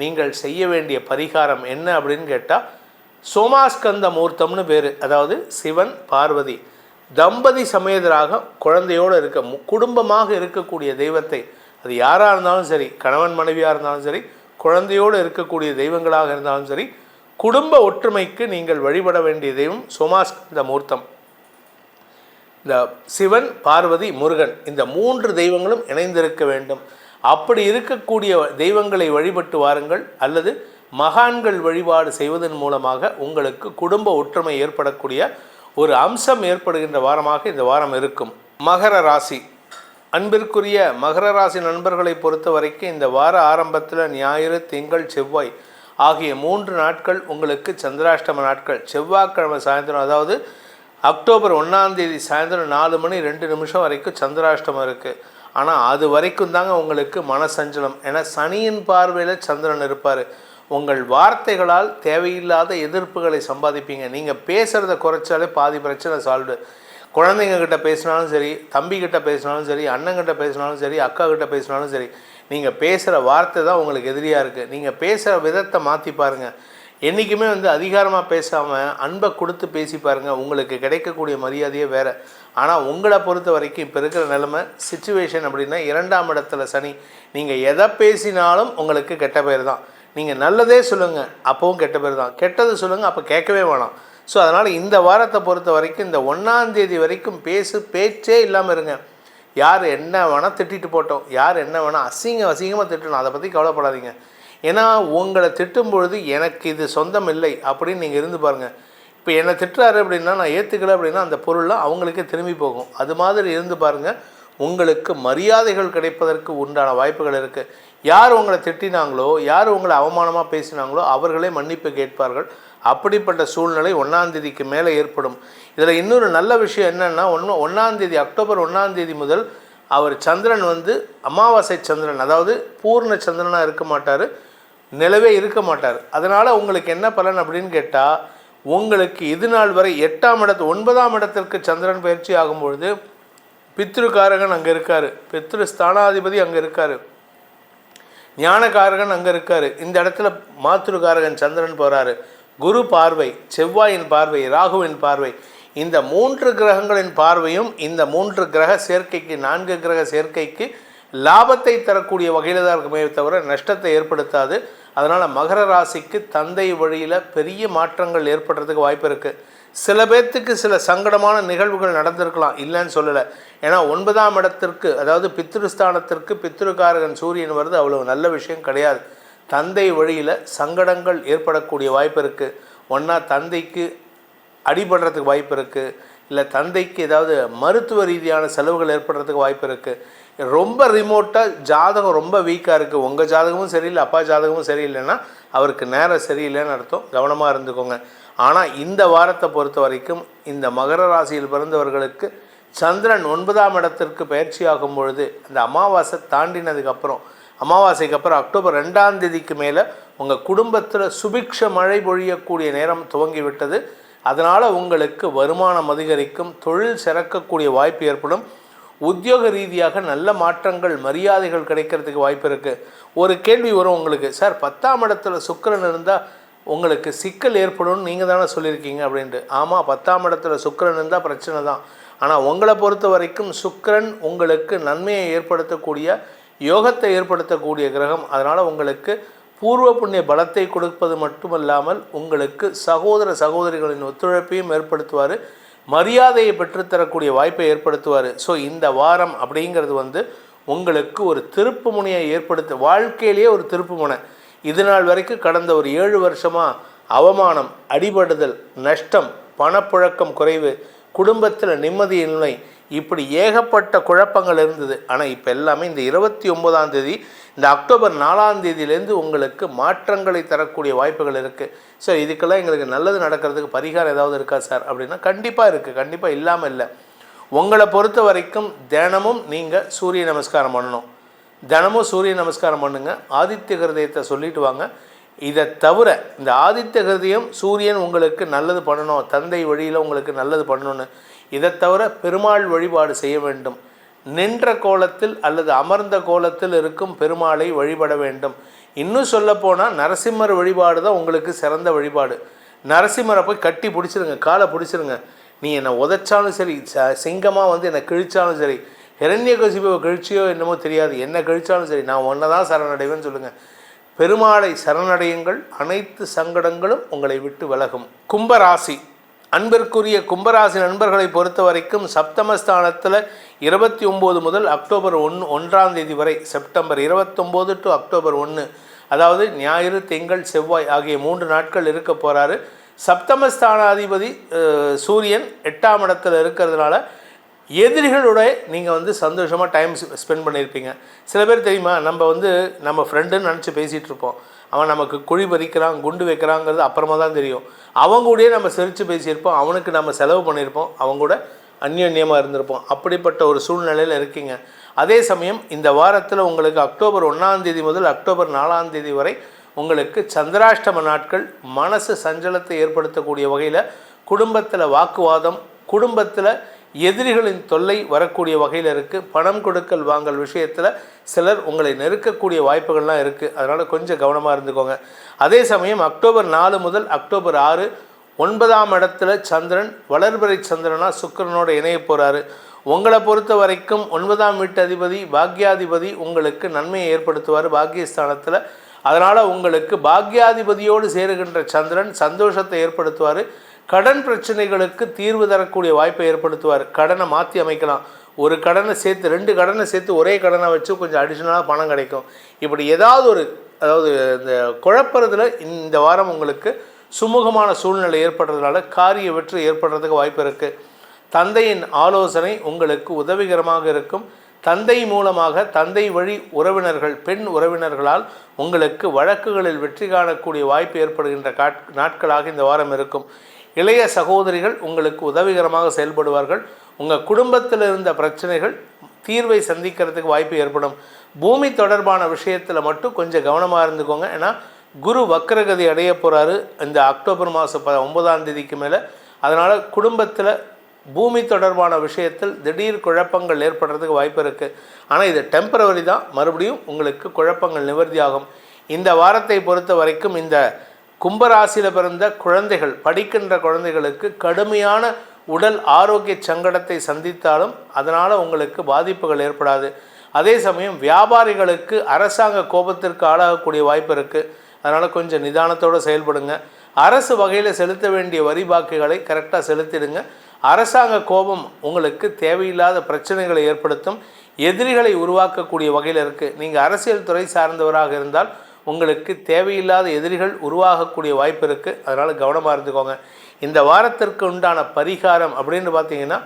நீங்கள் செய்ய வேண்டிய பரிகாரம் என்ன அப்படின்னு கேட்டால், சோமாஸ்கந்த மூர்த்தம்னு பேர். அதாவது சிவன் பார்வதி தம்பதி சமேதராக குழந்தையோடு இருக்க, குடும்பமாக இருக்கக்கூடிய தெய்வத்தை, அது யாராக இருந்தாலும் சரி, கணவன் மனைவியாக இருந்தாலும் சரி, குழந்தையோடு இருக்கக்கூடிய தெய்வங்களாக இருந்தாலும் சரி, குடும்ப ஒற்றுமைக்கு நீங்கள் வழிபட வேண்டிய தெய்வம் சோமாஸ்கந்த மூர்த்தம். இந்த சிவன், பார்வதி, முருகன், இந்த 3 தெய்வங்களும் இணைந்திருக்க வேண்டும். அப்படி இருக்கக்கூடிய தெய்வங்களை வழிபட்டு வாருங்கள். அல்லது மகான்கள் வழிபாடு செய்வதன் மூலமாக உங்களுக்கு குடும்ப ஒற்றுமை ஏற்படக்கூடிய ஒரு அம்சம் ஏற்படுகின்ற வாரமாக இந்த வாரம் இருக்கும். மகர ராசி, அன்பிற்குரிய மகர ராசி நண்பர்களை பொறுத்த வரைக்கும் இந்த வார ஆரம்பத்தில் ஞாயிறு, திங்கள், செவ்வாய் ஆகிய 3 நாட்கள் உங்களுக்கு சந்திராஷ்டம நாட்கள். செவ்வாய்க்கிழமை சாயந்தரம், அதாவது அக்டோபர் 1ஆம் தேதி சாயந்தரம் 4 மணி 2 நிமிஷம் வரைக்கும் சந்திராஷ்டமம் இருக்குது. ஆனால் அது வரைக்கும் தாங்க உங்களுக்கு மனசஞ்சலம். ஏன்னா சனியின் பார்வையில் சந்திரன் இருப்பார். உங்கள் வார்த்தைகளால் தேவையில்லாத எதிர்ப்புகளை சம்பாதிப்பீங்க. நீங்கள் பேசுகிறத குறைச்சாலே பாதி பிரச்சனை சால்வு. குழந்தைங்க கிட்ட பேசினாலும் சரி, தம்பிக்கிட்ட பேசினாலும் சரி, அண்ணங்கிட்ட பேசினாலும் சரி, அக்கா கிட்ட பேசினாலும் சரி, நீங்கள் பேசுகிற வார்த்தை தான் உங்களுக்கு எதிரியாக இருக்குது. நீங்கள் பேசுகிற விதத்தை மாற்றி பாருங்கள். என்றைக்குமே அதிகாரமாக பேசாமல் அன்பை கொடுத்து பேசி பாருங்கள். உங்களுக்கு கிடைக்கக்கூடிய மரியாதையே வேறு. ஆனால் உங்களை பொறுத்த வரைக்கும் இப்போ இருக்கிற நிலைமை சிச்சுவேஷன் அப்படின்னா, 2ஆம் இடத்துல சனி. நீங்கள் எதை பேசினாலும் உங்களுக்கு கெட்ட பேர் தான். நீங்கள் நல்லதே சொல்லுங்கள், அப்போவும் கெட்ட பேர் தான். கெட்டது சொல்லுங்கள், அப்போ கேட்கவே வேணாம். ஸோ அதனால் இந்த வாரத்தை பொறுத்த வரைக்கும் இந்த 1ஆம் தேதி வரைக்கும் பேச்சே இல்லாமல் இருங்க. யார் என்ன வேணால் திட்டிட்டு போட்டோம், யார் என்ன வேணால் அசிங்கமாக திட்டணும், அதை பற்றி கவலைப்படாதீங்க. ஏன்னா உங்களை திட்டும் பொழுது எனக்கு இது சொந்தம் இல்லை அப்படின்னு நீங்கள் இருந்து பாருங்கள். இப்போ என்னை திட்டுறாரு அப்படின்னா, நான் ஏற்றுக்கலை அப்படின்னா அந்த பொருள்லாம் அவங்களுக்கே திரும்பி போகும். அது மாதிரி இருந்து பாருங்கள். உங்களுக்கு மரியாதைகள் கிடைப்பதற்கு உண்டான வாய்ப்புகள் இருக்குது. யார் உங்களை திட்டினாங்களோ, யார் உங்களை அவமானமாக பேசினாங்களோ அவர்களே மன்னிப்பு கேட்பார்கள். அப்படிப்பட்ட சூழ்நிலை 1ஆம் தேதிக்கு மேலே ஏற்படும். இதில் இன்னொரு நல்ல விஷயம் என்னென்னா, 1ஆம் தேதி அக்டோபர் 1ஆம் தேதி முதல் அவர் சந்திரன் அமாவாசை சந்திரன், அதாவது பூர்ண சந்திரனாக இருக்க மாட்டார், நிலவே இருக்க மாட்டார். அதனால் உங்களுக்கு என்ன பலன் அப்படின்னு கேட்டால், உங்களுக்கு இது நாள் வரை 9ஆம் இடத்திற்கு சந்திரன் பயிற்சி ஆகும்பொழுது பித்ருக்காரகன் அங்கே இருக்கார், பித்ரு ஸ்தானாதிபதி அங்கே இருக்கார், ஞானகாரகன் அங்கே இருக்கார். இந்த இடத்துல மாத்ருகாரகன் சந்திரன் போகிறாரு. குரு பார்வை, செவ்வாயின் பார்வை, ராகுவின் பார்வை, இந்த 3 கிரகங்களின் பார்வையும் இந்த 3 கிரக சேர்க்கைக்கு, 4 கிரக சேர்க்கைக்கு லாபத்தை தரக்கூடிய வகையில் தான் இருக்குமே தவிர நஷ்டத்தை ஏற்படுத்தாது. அதனால் மகர ராசிக்கு தந்தை வழியில் பெரிய மாற்றங்கள் ஏற்படுறதுக்கு வாய்ப்பு இருக்குது. சில பேர்த்துக்கு சில சங்கடமான நிகழ்வுகள் நடந்திருக்கலாம், இல்லைன்னு சொல்லலை. ஏன்னா 9ஆம் இடத்திற்கு, அதாவது பித்ருஸ்தானத்திற்கு பித்ருக்காரகன் சூரியன் வருது, அவ்வளோ நல்ல விஷயம் கிடையாது. தந்தை வழியில் சங்கடங்கள் ஏற்படக்கூடிய வாய்ப்பு இருக்குது. ஒன்றா தந்தைக்கு அடிபடுறதுக்கு வாய்ப்பு இருக்குது, இல்லை தந்தைக்கு ஏதாவது மருத்துவ ரீதியான செலவுகள் ஏற்படுறதுக்கு வாய்ப்பு இருக்குது. ரொம்ப ரிமோட்டாக ஜாதகம் ரொம்ப வீக்காக இருக்குது, உங்கள் ஜாதகமும் சரியில்லை, அப்பா ஜாதகமும் சரியில்லைன்னா அவருக்கு நேரம் சரியில்லைன்னு அர்த்தம். கவனமாக இருந்துக்கோங்க. ஆனால் இந்த வாரத்தை பொறுத்த வரைக்கும் இந்த மகர ராசியில் பிறந்தவர்களுக்கு சந்திரன் 9ஆம் இடத்திற்கு பயிற்சியாகும் பொழுது, அந்த அமாவாசை தாண்டினதுக்கப்புறம், அமாவாசைக்கு அப்புறம் அக்டோபர் 2ஆம் தேதிக்கு மேலே உங்கள் குடும்பத்தில் சுபிக்ஷ மழை பொழியக்கூடிய நேரம் துவங்கிவிட்டது. அதனால் உங்களுக்கு வருமானம் அதிகரிக்கும், தொழில் சிறக்கக்கூடிய வாய்ப்பு ஏற்படும். உத்தியோக ரீதியாக நல்ல மாற்றங்கள், மரியாதைகள் கிடைக்கிறதுக்கு வாய்ப்பு இருக்குது. ஒரு கேள்வி வரும் உங்களுக்கு, சார் 10ஆம் இடத்துல சுக்கிரன் இருந்தால் உங்களுக்கு சிக்கல் ஏற்படும்னு நீங்கள் தானே சொல்லியிருக்கீங்க அப்படின்ட்டு. ஆமாம், 10ஆம் இடத்துல சுக்கிரன் இருந்தால் பிரச்சனை தான். ஆனால் உங்களை பொறுத்த வரைக்கும் சுக்கிரன் உங்களுக்கு நன்மையை ஏற்படுத்தக்கூடிய, யோகத்தை ஏற்படுத்தக்கூடிய கிரகம். அதனால் உங்களுக்கு பூர்வ புண்ணிய பலத்தை கொடுப்பது மட்டுமல்லாமல் உங்களுக்கு சகோதர சகோதரிகளின் ஒத்துழைப்பையும் ஏற்படுத்துவார், மரியாதையை பெற்றுத்தரக்கூடிய வாய்ப்பை ஏற்படுத்துவார். ஸோ இந்த வாரம் அப்படிங்கிறது உங்களுக்கு ஒரு திருப்பு முனையை வாழ்க்கையிலேயே ஒரு திருப்பு முனை. இது நாள் வரைக்கும் கடந்த ஒரு 7 வருஷமாக அவமானம், அடிபடுதல், நஷ்டம், பணப்புழக்கம் குறைவு, குடும்பத்தில் நிம்மதியின்மை, இப்படி ஏகப்பட்ட குழப்பங்கள் இருந்தது. ஆனால் இப்போ எல்லாமே இந்த 29ஆம் தேதி, இந்த அக்டோபர் 4ஆம் தேதியிலேருந்து உங்களுக்கு மாற்றங்களை தரக்கூடிய வாய்ப்புகள் இருக்குது. ஸோ இதுக்கெல்லாம் எங்களுக்கு நல்லது நடக்கிறதுக்கு பரிகாரம் ஏதாவது இருக்கா சார் அப்படின்னா கண்டிப்பாக இருக்குது. கண்டிப்பாக இல்லாமல் இல்லை. உங்களை பொறுத்த வரைக்கும் தினமும் நீங்கள் சூரிய நமஸ்காரம் பண்ணணும். தினமும் சூரிய நமஸ்காரம் பண்ணுங்கள். ஆதித்ய ஹிருதயத்தை சொல்லிட்டு வாங்க. இதை தவிர இந்த ஆதித்ய ஹிருதயம், சூரியன் உங்களுக்கு நல்லது பண்ணணும், தந்தை வழியில் உங்களுக்கு நல்லது பண்ணணும்னு, இதை தவிர பெருமாள் வழிபாடு செய்ய வேண்டும். நின்ற கோலத்தில் அல்லது அமர்ந்த கோலத்தில் இருக்கும் பெருமாளை வழிபட வேண்டும். இன்னும் சொல்லப்போனால் நரசிம்மர் வழிபாடு தான் உங்களுக்கு சிறந்த வழிபாடு. நரசிம்மரை போய் கட்டி பிடிச்சிருங்க, காலை பிடிச்சிருங்க. நீ என்னை உதைச்சாலும் சரி, சிங்கமாக என்னை கிழிச்சாலும் சரி, ஹிரண்யகசிபுவை கிழிச்சியோ என்னமோ தெரியாது, என்ன கிழிச்சாலும் சரி, நான் ஒன்றை தான் சரணடைவேன்னு சொல்லுங்கள். பெருமாளை சரணடையுங்கள், அனைத்து சங்கடங்களும் உங்களை விட்டு விலகும். கும்பராசி, அன்பிற்குரிய கும்பராசி நண்பர்களை பொறுத்த வரைக்கும் சப்தமஸ்தானத்தில் 29 முதல் அக்டோபர் 1ஆம் தேதி வரை, செப்டம்பர் 29 டு அக்டோபர் 1, அதாவது ஞாயிறு, திங்கள், செவ்வாய் ஆகிய 3 நாட்கள் இருக்க போகிறாரு. சப்தமஸ்தானாதிபதி சூரியன் 8ஆம் இடத்துல இருக்கிறதுனால எதிரிகளுடைய நீங்கள் சந்தோஷமாக டைம் ஸ்பெண்ட் பண்ணியிருப்பீங்க. சில பேர் தெரியுமா, நம்ம ஃப்ரெண்டுன்னு நினச்சி பேசிகிட்டு இருப்போம், அவன் நமக்கு குழி பறிக்கிறான், குண்டு வைக்கிறாங்கிறது அப்புறமா தான் தெரியும். அவங்க கூடயே நம்ம சிரித்து பேசியிருப்போம், அவனுக்கு நம்ம செலவு பண்ணியிருப்போம், அவங்க கூட அந்யோன்யமாக இருந்திருப்போம். அப்படிப்பட்ட ஒரு சூழ்நிலையில் இருக்கீங்க. அதே சமயம் இந்த வாரத்தில் உங்களுக்கு அக்டோபர் 1ஆம் தேதி முதல் அக்டோபர் 4ஆம் தேதி வரை உங்களுக்கு சந்திராஷ்டம நாட்கள். மனசு சஞ்சலத்தை ஏற்படுத்தக்கூடிய வகையில் குடும்பத்தில் வாக்குவாதம், குடும்பத்தில் எதிரிகளின் தொல்லை வரக்கூடிய வகையில் இருக்குது. பணம் கொடுக்கல் வாங்கல் விஷயத்தில் சிலர் உங்களை நெருக்கக்கூடிய வாய்ப்புகள்லாம் இருக்குது. அதனால் கொஞ்சம் கவனமாக இருந்துக்கோங்க. அதே சமயம் அக்டோபர் 4 முதல் அக்டோபர் 6 9ஆம் இடத்துல சந்திரன் வளர்பிறை சந்திரனாக சுக்கிரனோட இணைய போகிறாரு. உங்களை பொறுத்த வரைக்கும் 9ஆம் வீட்டு அதிபதி பாக்யாதிபதி உங்களுக்கு நன்மையை ஏற்படுத்துவார் பாக்யஸ்தானத்தில். அதனால் உங்களுக்கு பாக்யாதிபதியோடு சேருகின்ற சந்திரன் சந்தோஷத்தை ஏற்படுத்துவார். கடன் பிரச்சனைகளுக்கு தீர்வு தரக்கூடிய வாய்ப்பை ஏற்படுத்துவார். கடனை மாற்றி அமைக்கலாம். ஒரு கடனை சேர்த்து 2 கடனை சேர்த்து ஒரே கடனை வச்சு கொஞ்சம் அடிஷ்னலாக பணம் கிடைக்கும். இப்படி அதாவது இந்த குழப்பறதுல இந்த வாரம் உங்களுக்கு சுமூகமான சூழ்நிலை ஏற்படுறதுனால காரிய வெற்றி ஏற்படுறதுக்கு வாய்ப்பு இருக்குது. தந்தையின் ஆலோசனை உங்களுக்கு உதவிகரமாக இருக்கும். தந்தை மூலமாக தந்தை வழி உறவினர்கள், பெண் உறவினர்களால் உங்களுக்கு வழக்குகளில் வெற்றி காணக்கூடிய வாய்ப்பு ஏற்படுகின்ற நாட்களாக இந்த வாரம் இருக்கும். இளைய சகோதரிகள் உங்களுக்கு உதவிகரமாக செயல்படுவார்கள். உங்கள் குடும்பத்தில் இருந்த பிரச்சனைகள் தீர்வை சந்திக்கிறதுக்கு வாய்ப்பு ஏற்படும். பூமி தொடர்பான விஷயத்தில் மட்டும் கொஞ்சம் கவனமாக இருந்துக்கோங்க. ஏன்னா குரு வக்ரகதி அடைய போகிறாரு இந்த அக்டோபர் மாதம் 9ஆம் தேதிக்கு மேலே. அதனால் குடும்பத்தில் பூமி தொடர்பான விஷயத்தில் திடீர் குழப்பங்கள் ஏற்படுறதுக்கு வாய்ப்பு இருக்குது. ஆனால் இது டெம்பரவரி தான், மறுபடியும் உங்களுக்கு குழப்பங்கள் நிவர்த்தியாகும். இந்த வாரத்தை பொறுத்த வரைக்கும் இந்த கும்பராசியில் பிறந்த குழந்தைகள், படிக்கின்ற குழந்தைகளுக்கு கடுமையான உடல் ஆரோக்கிய சங்கடத்தை சந்தித்தாலும் அதனால் உங்களுக்கு பாதிப்புகள் ஏற்படாது. அதே சமயம் வியாபாரிகளுக்கு அரசாங்க கோபத்திற்கு ஆளாகக்கூடிய வாய்ப்பு இருக்குது. அதனால் கொஞ்சம் நிதானத்தோடு செயல்படுங்க. அரசு வகையில் செலுத்த வேண்டிய வரி பாக்கிகளை கரெக்டாக செலுத்திடுங்க. அரசாங்க கோபம் உங்களுக்கு தேவையில்லாத பிரச்சனைகளை ஏற்படுத்தும், எதிரிகளை உருவாக்கக்கூடிய வகையில் இருக்குது. நீங்கள் அரசியல் துறை சார்ந்தவராக இருந்தால் உங்களுக்கு தேவையில்லாத எதிரிகள் உருவாகக்கூடிய வாய்ப்பு இருக்குது. அதனால் கவனமாக இருந்துக்கோங்க. இந்த வாரத்திற்கு உண்டான பரிகாரம் அப்படின்னு பார்த்தீங்கன்னா,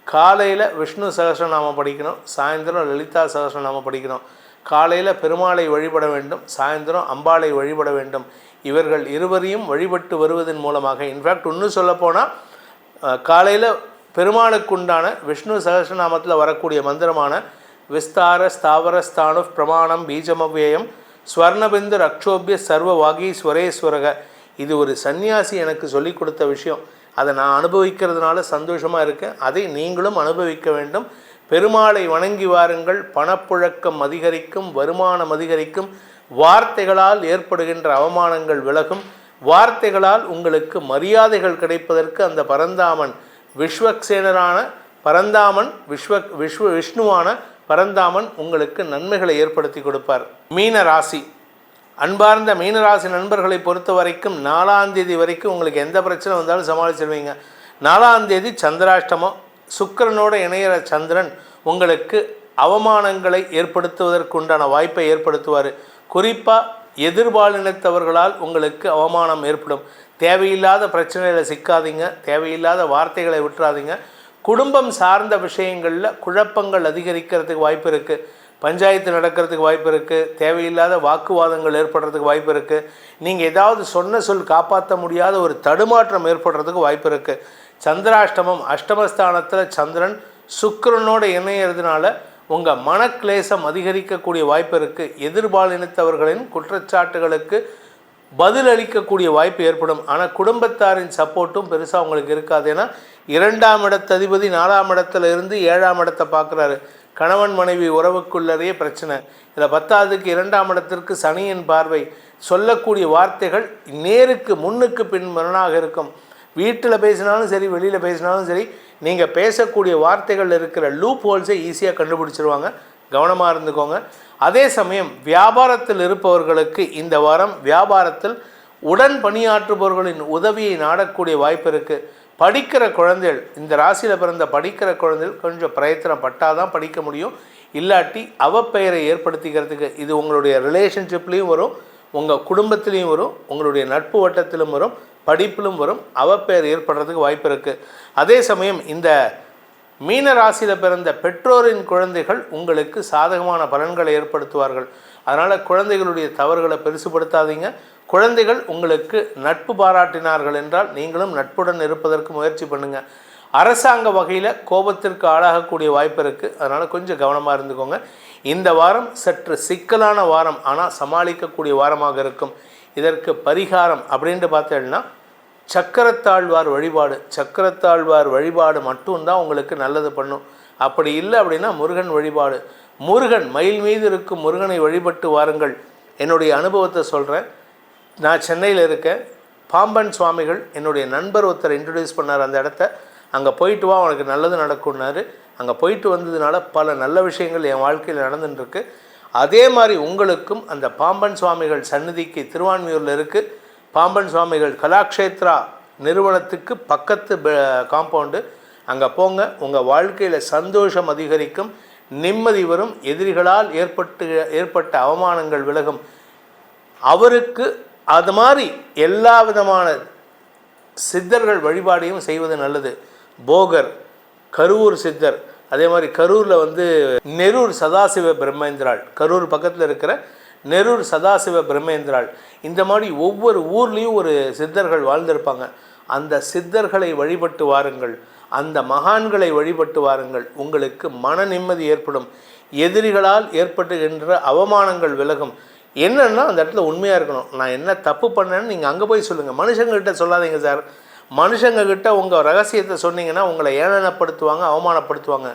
காலையில் விஷ்ணு சகஸ்ரநாமம் படிக்கணும், சாயந்தரம் லலிதா சகஸ்ரநாமம் படிக்கணும். காலையில் பெருமாளை வழிபட வேண்டும், சாயந்தரம் அம்பாளை வழிபட வேண்டும். இவர்கள் இருவரையும் வழிபட்டு வருவதன் மூலமாக, இன்ஃபேக்ட் இன்னும் சொல்லப்போனால் காலையில் பெருமாளுக்குண்டான விஷ்ணு சகஸ்ரநாமத்தில் வரக்கூடிய மந்திரமான விஸ்தார ஸ்தாவர ஸ்தானு பிரமாணம் பீஜமவ்யயம் ஸ்வர்ணபிந்து ரக்ஷோபிய சர்வ வாகீஸ்வரேஸ்வரக, இது ஒரு சன்னியாசி எனக்கு சொல்லி கொடுத்த விஷயம். அதை நான் அனுபவிக்கிறதுனால சந்தோஷமாக இருக்கேன். அதை நீங்களும் அனுபவிக்க வேண்டும். பெருமாளை வணங்கி வாருங்கள். பணப்புழக்கம் அதிகரிக்கும், வருமானம் அதிகரிக்கும், வார்த்தைகளால் ஏற்படுகின்ற அவமானங்கள் விலகும், வார்த்தைகளால் உங்களுக்கு மரியாதைகள் கிடைப்பதற்கு அந்த பரந்தாமன் விஸ்வக்சேனரான பரந்தாமன் விஷ்ணுவான பரந்தாமன் உங்களுக்கு நன்மைகளை ஏற்படுத்தி கொடுப்பார். மீன ராசி, அன்பார்ந்த மீனராசி நண்பர்களை பொறுத்த வரைக்கும் 4ஆம் தேதி வரைக்கும் உங்களுக்கு எந்த பிரச்சனை வந்தாலும் சமாளிச்சிடுவீங்க. 4ஆம் தேதி சந்திராஷ்டமம், சுக்கிரனோட இணையிற சந்திரன் உங்களுக்கு அவமானங்களை ஏற்படுத்துவதற்குண்டான வாய்ப்பை ஏற்படுத்துவார். குறிப்பாக எதிர்பாலினத்தவர்களால் உங்களுக்கு அவமானம் ஏற்படும். தேவையில்லாத பிரச்சனைகளை சிக்காதீங்க, தேவையில்லாத வார்த்தைகளை விட்டுறாதீங்க. குடும்பம் சார்ந்த விஷயங்களில் குழப்பங்கள் அதிகரிக்கிறதுக்கு வாய்ப்பு இருக்குது. பஞ்சாயத்து நடக்கிறதுக்கு வாய்ப்பு இருக்குது. தேவையில்லாத வாக்குவாதங்கள் ஏற்படுறதுக்கு வாய்ப்பு இருக்குது. நீங்கள் ஏதாவது சொன்ன சொல் காப்பாற்ற முடியாத ஒரு தடுமாற்றம் ஏற்படுறதுக்கு வாய்ப்பு இருக்குது. சந்திராஷ்டமம், அஷ்டமஸ்தானத்தில் சந்திரன் சுக்கிரனோடு இணையிறதுனால உங்கள் மனக்லேசம் அதிகரிக்கக்கூடிய வாய்ப்பு இருக்குது. எதிர்பாலினத்தவர்களின் குற்றச்சாட்டுகளுக்கு பதிலளிக்கக்கூடிய வாய்ப்பு ஏற்படும். ஆனால் குடும்பத்தாரின் சப்போர்ட்டும் பெருசாக உங்களுக்கு இருக்காது. ஏன்னா 2ஆம் இடத்ததிபதி 4ஆம் இடத்துல இருந்து 7ஆம் இடத்தை பார்க்குறாரு. கணவன் மனைவி உறவுக்குள்ளரையே பிரச்சனை. இதில் 10ஆவதுக்கு 2ஆம் இடத்திற்கு சனியின் பார்வை. சொல்லக்கூடிய வார்த்தைகள் நேருக்கு முன்னுக்கு பின் மரணாக இருக்கும். வீட்டில் பேசினாலும் சரி, வெளியில் பேசினாலும் சரி, நீங்கள் பேசக்கூடிய வார்த்தைகள் இருக்கிற லூப் ஹோல்ஸை ஈஸியாக கண்டுபிடிச்சிருவாங்க. கவனமாக இருந்துக்கோங்க. அதே சமயம் வியாபாரத்தில் இருப்பவர்களுக்கு இந்த வாரம் வியாபாரத்தில் உடன் பணியாற்றுபவர்களின் உதவியை நாடக்கூடிய வாய்ப்பு இருக்குது. படிக்கிற குழந்தைகள், இந்த ராசியில் பிறந்த படிக்கிற குழந்தைகள் கொஞ்சம் பிரயத்தனம் பட்டால் தான் படிக்க முடியும். இல்லாட்டி அவப்பெயரை ஏற்படுத்திக்கிறதுக்கு இது உங்களுடைய ரிலேஷன்ஷிப்லேயும் வரும், உங்கள் குடும்பத்திலையும் வரும், உங்களுடைய நட்பு வட்டத்திலும் வரும், படிப்பிலும் வரும். அவப்பெயர் ஏற்படுறதுக்கு வாய்ப்பு இருக்குது. அதே சமயம் இந்த மீன ராசியில் பிறந்த பெற்றோரின் குழந்தைகள் உங்களுக்கு சாதகமான பலன்களை ஏற்படுத்துவார்கள். அதனால் குழந்தைகளுடைய தவறுகளை பெருசுபடுத்தாதீங்க. குழந்தைகள் உங்களுக்கு நட்பு பாராட்டினார்கள் என்றால் நீங்களும் நட்புடன் இருப்பதற்கு முயற்சி பண்ணுங்கள். அரசாங்க வகையில் கோபத்திற்கு ஆளாகக்கூடிய வாய்ப்பு இருக்குது. அதனால் கொஞ்சம் கவனமாக இருந்துக்கோங்க. இந்த வாரம் சற்று சிக்கலான வாரம், ஆனால் சமாளிக்கக்கூடிய வாரமாக இருக்கும். இதற்கு பரிகாரம் அப்படின்ட்டு பார்த்தேன்னா சக்கரத்தாழ்வார் வழிபாடு. சக்கரத்தாழ்வார் வழிபாடு மட்டும்தான் உங்களுக்கு நல்லது பண்ணும். அப்படி இல்லை அப்படின்னா முருகன் வழிபாடு. முருகன் மயில் மீது இருக்கும் முருகனை வழிபட்டு வாருங்கள். என்னுடைய அனுபவத்தை சொல்கிறேன். நான் சென்னையில் இருக்கேன். பாம்பன் சுவாமிகள் என்னுடைய நண்பர் ஒருத்தர் இன்ட்ரடியூஸ் பண்ணார் அந்த இடத்த. அங்கே போயிட்டு வா, உனக்கு நல்லது நடக்கும்னாரு. அங்கே போயிட்டு வந்ததுனால பல நல்ல விஷயங்கள் என் வாழ்க்கையில் நடந்துட்டுருக்கு. அதே மாதிரி உங்களுக்கும் அந்த பாம்பன் சுவாமிகள் சந்நிதிக்கு திருவான்மியூரில் இருக்குது. பாம்பன் சுவாமிகள் கலாக்ஷேத்ரா நிறுவனத்துக்கு பக்கத்து காம்பவுண்டு. அங்கே போங்க. உங்கள் வாழ்க்கையில் சந்தோஷம் அதிகரிக்கும், நிம்மதி வரும், எதிரிகளால் ஏற்பட்ட அவமானங்கள் விலகும். அவருக்கு அது மாதிரி எல்லா விதமான சித்தர்கள் வழிபாடையும் செய்வது நல்லது. போகர், கரூர் சித்தர், அதே மாதிரி கரூரில் நெரூர் சதாசிவ பிரம்மேந்திராள், கரூர் பக்கத்தில் இருக்கிற நெரூர் சதாசிவ பிரம்மேந்திராள். இந்த மாதிரி ஒவ்வொரு ஊர்லேயும் ஒரு சித்தர்கள் வாழ்ந்திருப்பாங்க. அந்த சித்தர்களை வழிபட்டு வாருங்கள், அந்த மகான்களை வழிபட்டு வாருங்கள். உங்களுக்கு மன நிம்மதி ஏற்படும். எதிரிகளால் ஏற்பட்டுகின்ற அவமானங்கள் விலகும். என்னென்னா அந்த இடத்துல உண்மையாக இருக்கணும். நான் என்ன தப்பு பண்ணேன்னு நீங்கள் அங்கே போய் சொல்லுங்கள். மனுஷங்கள்கிட்ட சொல்லாதீங்க சார். மனுஷங்கக்கிட்ட உங்கள் ரகசியத்தை சொன்னீங்கன்னா உங்களை ஏளனப்படுத்துவாங்க, அவமானப்படுத்துவாங்க.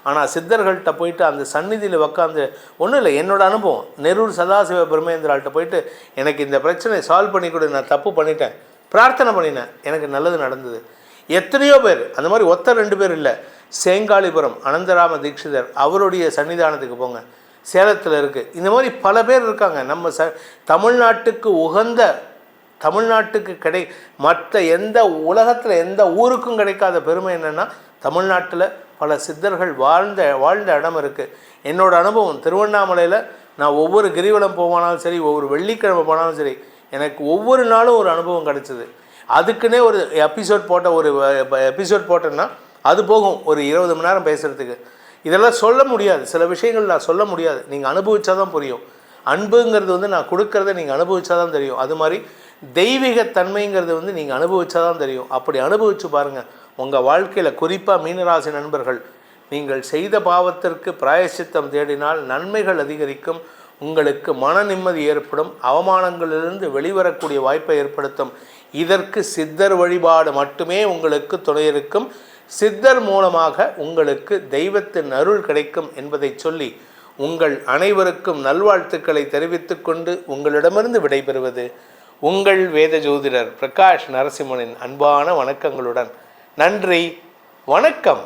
ஆனால் சித்தர்கள்ட்ட போயிட்டு அந்த சந்நிதியில் உட்காந்து, ஒன்றும் இல்லை, என்னோடய அனுபவம், நெரூர் சதாசிவ பிரம்மேந்திராள்கிட்ட போயிட்டு எனக்கு இந்த பிரச்சனை சால்வ் பண்ணி கொடு, நான் தப்பு பண்ணிட்டேன், பிரார்த்தனை பண்ணினேன், எனக்கு நல்லது நடந்தது. எத்தனையோ பேர் அந்த மாதிரி, ஒருத்தர் 2 பேர் இல்லை. சேங்காலிபுரம் அனந்தராம தீட்சிதர், அவருடைய சன்னிதானத்துக்கு போங்க, சேலத்தில் இருக்குது. இந்த மாதிரி பல பேர் இருக்காங்க. நம்ம தமிழ்நாட்டுக்கு உகந்த தமிழ்நாட்டுக்கு மற்ற எந்த உலகத்தில் எந்த ஊருக்கும் கிடைக்காத பெருமை என்னென்னா, தமிழ்நாட்டில் பல சித்தர்கள் வாழ்ந்த இடம் இருக்குது. என்னோடய அனுபவம் திருவண்ணாமலையில் நான் ஒவ்வொரு கிரிவலம் போனாலும் சரி, ஒவ்வொரு வெள்ளிக்கிழமை போனாலும் சரி, எனக்கு ஒவ்வொரு நாளும் ஒரு அனுபவம் கிடச்சிது. அதுக்குன்னே ஒரு எபிசோட் போட்டேன்னா அது போகும் ஒரு 20 மணி நேரம் பேசுகிறதுக்கு. இதெல்லாம் சொல்ல முடியாது, சில விஷயங்கள் நான் சொல்ல முடியாது, நீங்கள் அனுபவிச்சா தான் புரியும். அன்புங்கிறது நான் கொடுக்கறத நீங்கள் அனுபவிச்சா தான் தெரியும். அது மாதிரி தெய்வீகத்தன்மைங்கிறது நீங்கள் அனுபவிச்சா தான் தெரியும். அப்படி அனுபவித்து பாருங்கள். உங்கள் வாழ்க்கையில் குறிப்பாக மீனராசி நண்பர்கள், நீங்கள் செய்த பாவத்திற்கு பிராயச்சித்தம் தேடினால் நன்மைகள் அதிகரிக்கும். உங்களுக்கு மன நிம்மதி ஏற்படும். அவமானங்களிலிருந்து வெளிவரக்கூடிய வாய்ப்பை ஏற்படுத்தும். இதற்கு சித்தர் வழிபாடு மட்டுமே உங்களுக்கு துணை இருக்கும். சித்தர் மூலமாக உங்களுக்கு தெய்வத்தின் அருள் கிடைக்கும் என்பதை சொல்லி உங்கள் அனைவருக்கும் நல்வாழ்த்துக்களை தெரிவித்துக் கொண்டு உங்களிடமிருந்து விடைபெறுவது உங்கள் வேத ஜோதிடர் பிரகாஷ் நரசிம்மனின் அன்பான வணக்கங்களுடன். நன்றி, வணக்கம்.